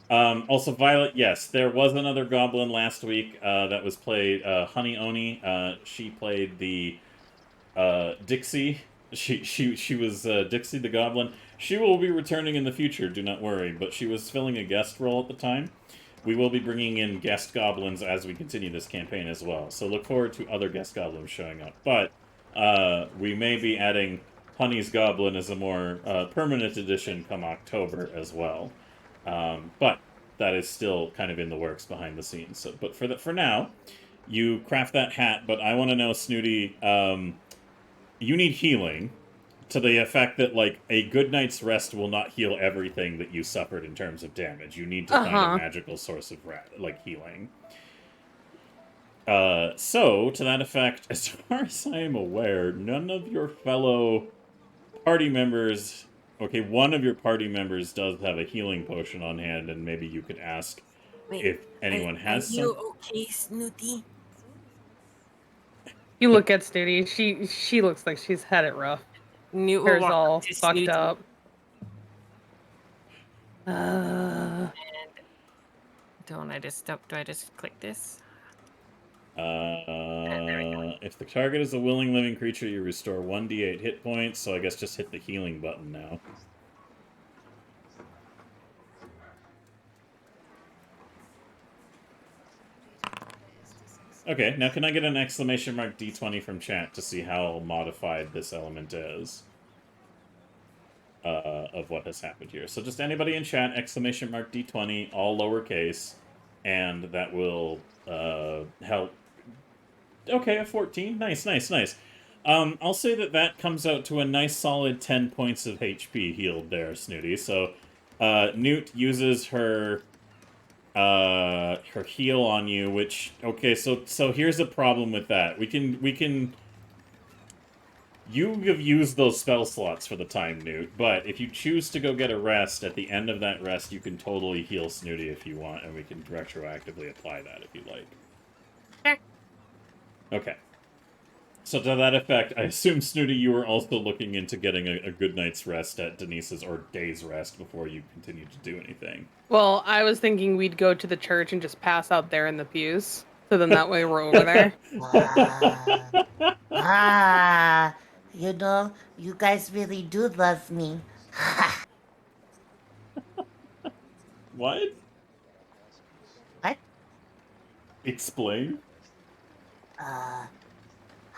Also, Violet, yes, there was another goblin last week that was played, Honey Oni. She played the Dixie. She was Dixie the goblin. She will be returning in the future, do not worry, but she was filling a guest role at the time. We will be bringing in guest goblins as we continue this campaign as well, so look forward to other guest goblins showing up. But we may be adding Honey's Goblin as a more permanent addition come October as well. But that is still kind of in the works behind the scenes. So, but for now, you craft that hat. But I want to know, Snooty, you need healing to the effect that like a good night's rest will not heal everything that you suffered in terms of damage. You need to find a magical source of healing. So to that effect, as far as I am aware, none of your fellow party members. Okay, one of your party members does have a healing potion on hand, and maybe you could ask if anyone has some.
Are you okay, Snooty?
You look at Snooty. She looks like she's had it rough.
Newt will
Hair's
walk
all
up to
fucked
Snooty.
up.
Don't I just do I just click this?
If the target is a willing living creature, you restore 1d8 hit points, so I guess just hit the healing button now. Okay, now can I get an exclamation mark D20 from chat to see how modified this element is? Of what has happened here. So just anybody in chat, exclamation mark D20, all lowercase, and that will help. Okay, a 14. Nice. I'll say that comes out to a nice solid 10 points of HP healed there, Snooty. So Newt uses her heal on you, which, okay, so here's a problem with that. We can you have used those spell slots for the time, Newt, but if you choose to go get a rest, at the end of that rest, you can totally heal Snooty if you want, and we can retroactively apply that if you like.
Sure.
Okay. So to that effect, I assume, Snooty, you were also looking into getting a good night's rest at Denise's, or day's rest, before you continue to do anything.
Well, I was thinking we'd go to the church and just pass out there in the pews. So then that way we're over there.
You know, you guys really do love me.
What?
What?
Explain?
How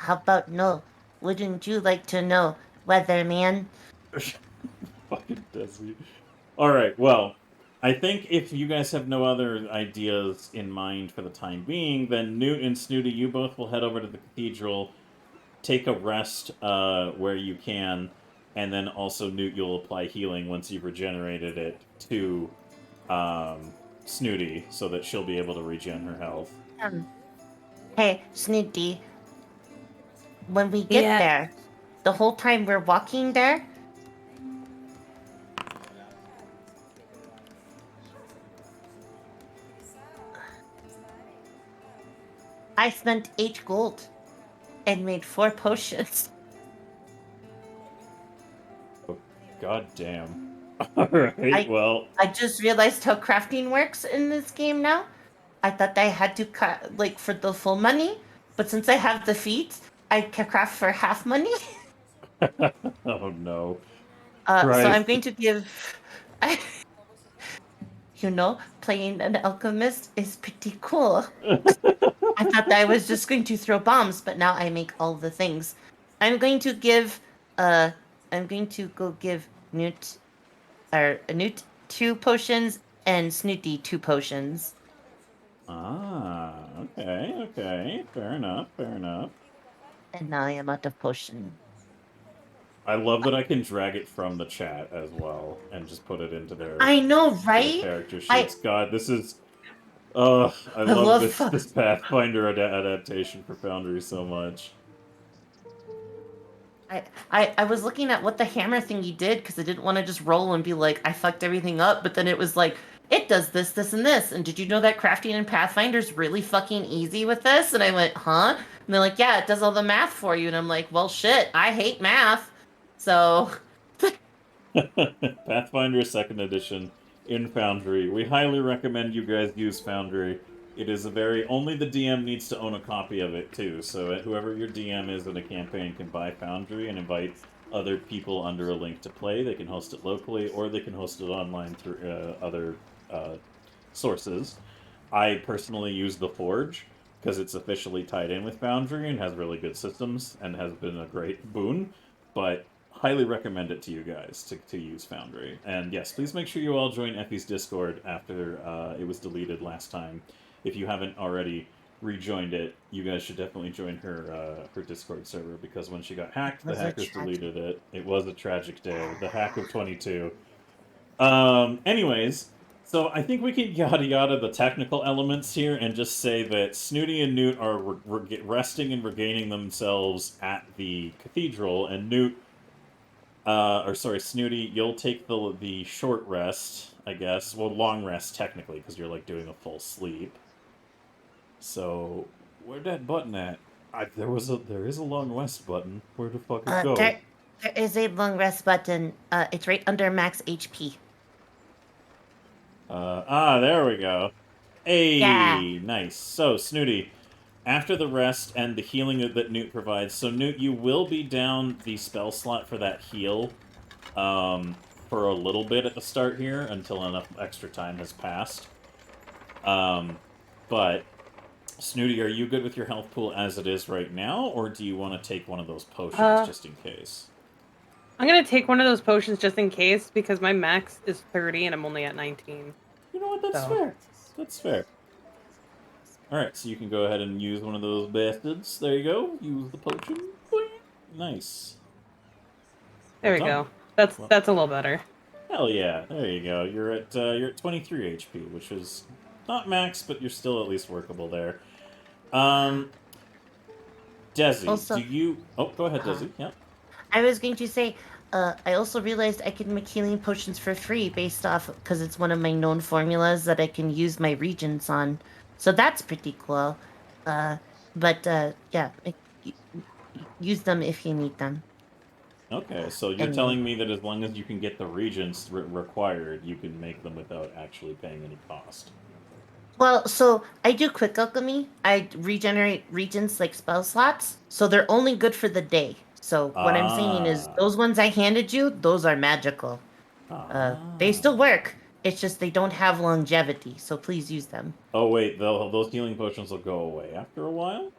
about no? Wouldn't you like to know, Weatherman?
Fucking Desi. Alright, well, I think if you guys have no other ideas in mind for the time being, then Newt and Snooty, you both will head over to the cathedral, take a rest where you can, and then also Newt, you'll apply healing once you've regenerated it to Snooty, so that she'll be able to regen her health.
Hey, Snooty. When we get
Yeah.
there, the whole time we're walking there, I spent 8 gold and made 4 potions.
God damn. Alright, well.
I just realized how crafting works in this game now. I thought I had to cut like for the full money, but since I have the feats, I can craft for half money.
Oh no.
So I'm
Christ.
going to give. Playing an alchemist is pretty cool. I thought that I was just going to throw bombs, but now I make all the things. I'm going to go give Newt 2 potions and Snooty 2 potions.
Okay. Fair enough.
And now I am out of potion.
I love that I can drag it from the chat as well and just put it into their,
I know,
their
right?
character sheets. God, this is... I love this Pathfinder adaptation for Foundry so much.
I was looking at what the hammer thingy did because I didn't want to just roll and be like, I fucked everything up, but then it was like, it does this, this, and this. And did you know that crafting in Pathfinder's really fucking easy with this? And I went, huh? And they're like, yeah, it does all the math for you. And I'm like, well, shit, I hate math. So...
Pathfinder 2nd edition in Foundry. We highly recommend you guys use Foundry. It is only the DM needs to own a copy of it too, so whoever your DM is in a campaign can buy Foundry and invite other people under a link to play. They can host it locally, or they can host it online through other sources. I personally use the Forge, because it's officially tied in with Foundry and has really good systems, and has been a great boon, but highly recommend it to you guys to use Foundry. And yes, please make sure you all join Effie's Discord after it was deleted last time. If you haven't already rejoined it, you guys should definitely join her Discord server, because when she got hacked, the hackers deleted it. It was a tragic day. The hack of 22. Anyways, so I think we can yada yada the technical elements here and just say that Snooty and Newt are resting and regaining themselves at the cathedral, and Snooty, you'll take the short rest, I guess. Well, long rest technically, because you're like doing a full sleep. So, where'd that button at? There is a long rest button. Where the fuck it go?
There is a long rest button. It's right under max HP.
There we go. Hey,
Yeah.
Nice. So, Snooty, after the rest and the healing that Newt provides, so Newt, you will be down the spell slot for that heal for a little bit at the start here, until enough extra time has passed. But, Snooty, are you good with your health pool as it is right now, or do you want to take one of those potions just in case?
I'm gonna take one of those potions just in case, because my max is 30 and I'm only at 19.
You know what? That's fair. That's fair. Alright, so you can go ahead and use one of those bastards. There you go. Use the potion. Boing. Nice.
There we go. That's a little better.
Hell yeah. There you go. You're at 23 HP, which is not max, but you're still at least workable there. Desi,
Also-
do you... Oh, go ahead, Desi. Yeah.
I was going to say, I also realized I can make healing potions for free based off, because it's one of my known formulas that I can use my regents on. So that's pretty cool. Use them if you need them.
Okay, so you're telling me that as long as you can get the regents required, you can make them without actually paying any cost.
Well, so I do quick alchemy. I regenerate regents like spell slots, so they're only good for the day. So what I'm saying is, those ones I handed you, those are magical. They still work. It's just they don't have longevity, so please use them.
Oh wait, those healing potions will go away after a while?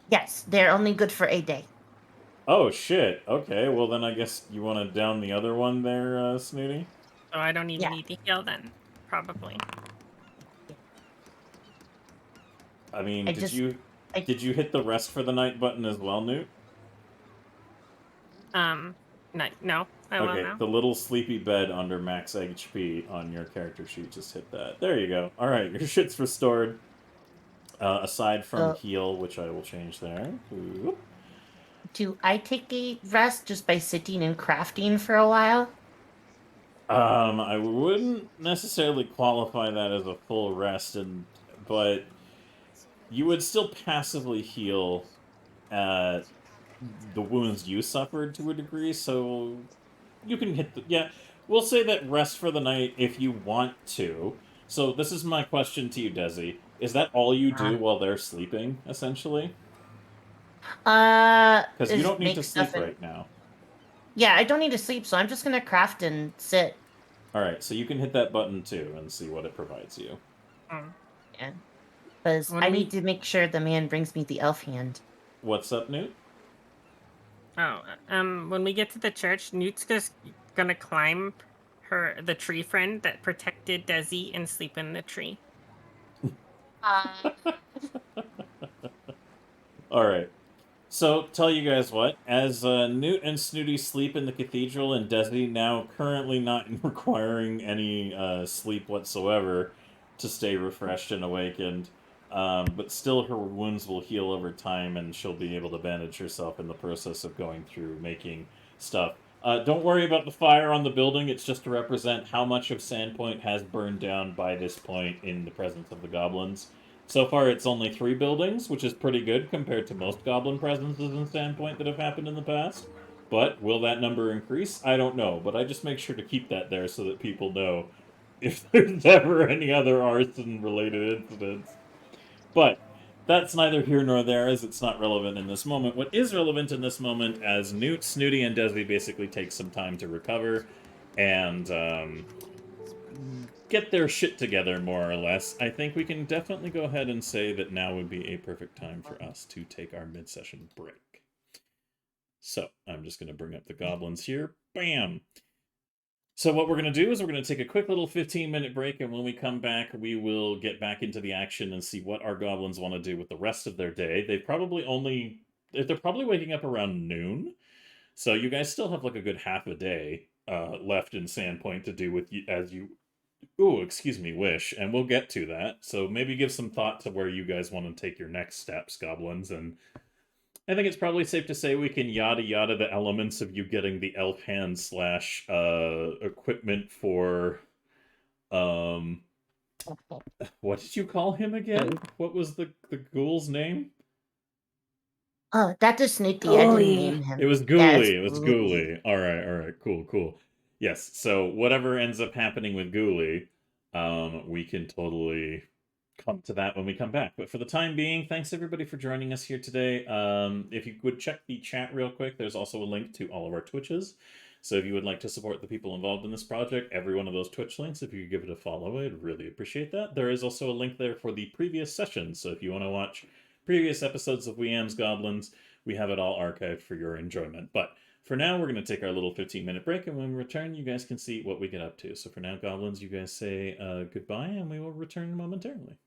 Yes, they're only good for a day.
Oh shit, okay, well then I guess you want to down the other one there, Snooty?
So I don't even need to heal then. probably.
I mean,
I
did
just-
you hit the rest for the night button as well, Newt?
No, I will
Okay,
now.
the little sleepy bed under max HP on your character sheet, just hit that. There you go. Alright, your shit's restored. Aside from heal, which I will change there. Oop.
Do I take a rest just by sitting and crafting for a while?
I wouldn't necessarily qualify that as a full rest, but you would still passively heal the wounds you suffered to a degree, so you can hit the... Yeah, we'll say that rest for the night if you want to. So this is my question to you, Desi. Is that all you do while they're sleeping, essentially? Because you don't need to sleep right now.
Yeah, I don't need to sleep, so I'm just gonna craft and sit.
Alright, so you can hit that button too and see what it provides you.
Yeah. Because I need to make sure the man brings me the elf hand.
What's up, Newt?
Oh, when we get to the church, Newt's just gonna climb the tree friend that protected Desi and sleep in the tree.
Alright. So, tell you guys what, as Newt and Snooty sleep in the cathedral and Desi now currently not requiring any sleep whatsoever to stay refreshed and awakened, but still her wounds will heal over time and she'll be able to bandage herself in the process of going through making stuff. Don't worry about the fire on the building, it's just to represent how much of Sandpoint has burned down by this point in the presence of the goblins. So far, it's only 3 buildings, which is pretty good compared to most goblin presences in Sandpoint that have happened in the past. But will that number increase? I don't know, but I just make sure to keep that there so that people know if there's ever any other arson-related incidents. But that's neither here nor there, as it's not relevant in this moment. What is relevant in this moment, as Newt, Snooty, and Desi basically take some time to recover and get their shit together, more or less, I think we can definitely go ahead and say that now would be a perfect time for us to take our mid-session break. So, I'm just going to bring up the goblins here. Bam! So what we're going to do is we're going to take a quick little 15-minute break, and when we come back, we will get back into the action and see what our goblins want to do with the rest of their day. They're probably waking up around noon, so you guys still have like a good half a day left in Sandpoint to do with as you wish, and we'll get to that. So maybe give some thought to where you guys want to take your next steps, goblins, and I think it's probably safe to say we can yada yada the elements of you getting the elf hand / equipment for, what did you call him again? What was the ghoul's name?
Oh, that is Snooty. I didn't name him.
It was Ghoulie. It was Ghoulie. Alright, cool. Yes, so whatever ends up happening with Ghoulie, we can totally come to that when we come back. But for the time being, thanks everybody for joining us here today. If you would check the chat real quick, there's also a link to all of our Twitches. So if you would like to support the people involved in this project, every one of those Twitch links, if you could give it a follow, I'd really appreciate that. There is also a link there for the previous sessions, so if you want to watch previous episodes of Amz Goblinz, we have it all archived for your enjoyment. But for now, we're going to take our little 15-minute break, and when we return, you guys can see what we get up to. So for now, goblins, you guys say goodbye, and we will return momentarily.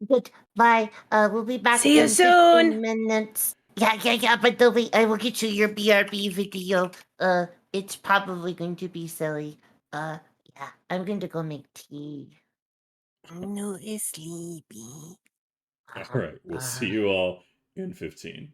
Goodbye. We'll be back
See you
in
soon.
15 minutes. Yeah, but I will get you your BRB video. It's probably going to be silly. Yeah, I'm going to go make tea.
No, it's sleepy.
All right, we'll see you all in 15.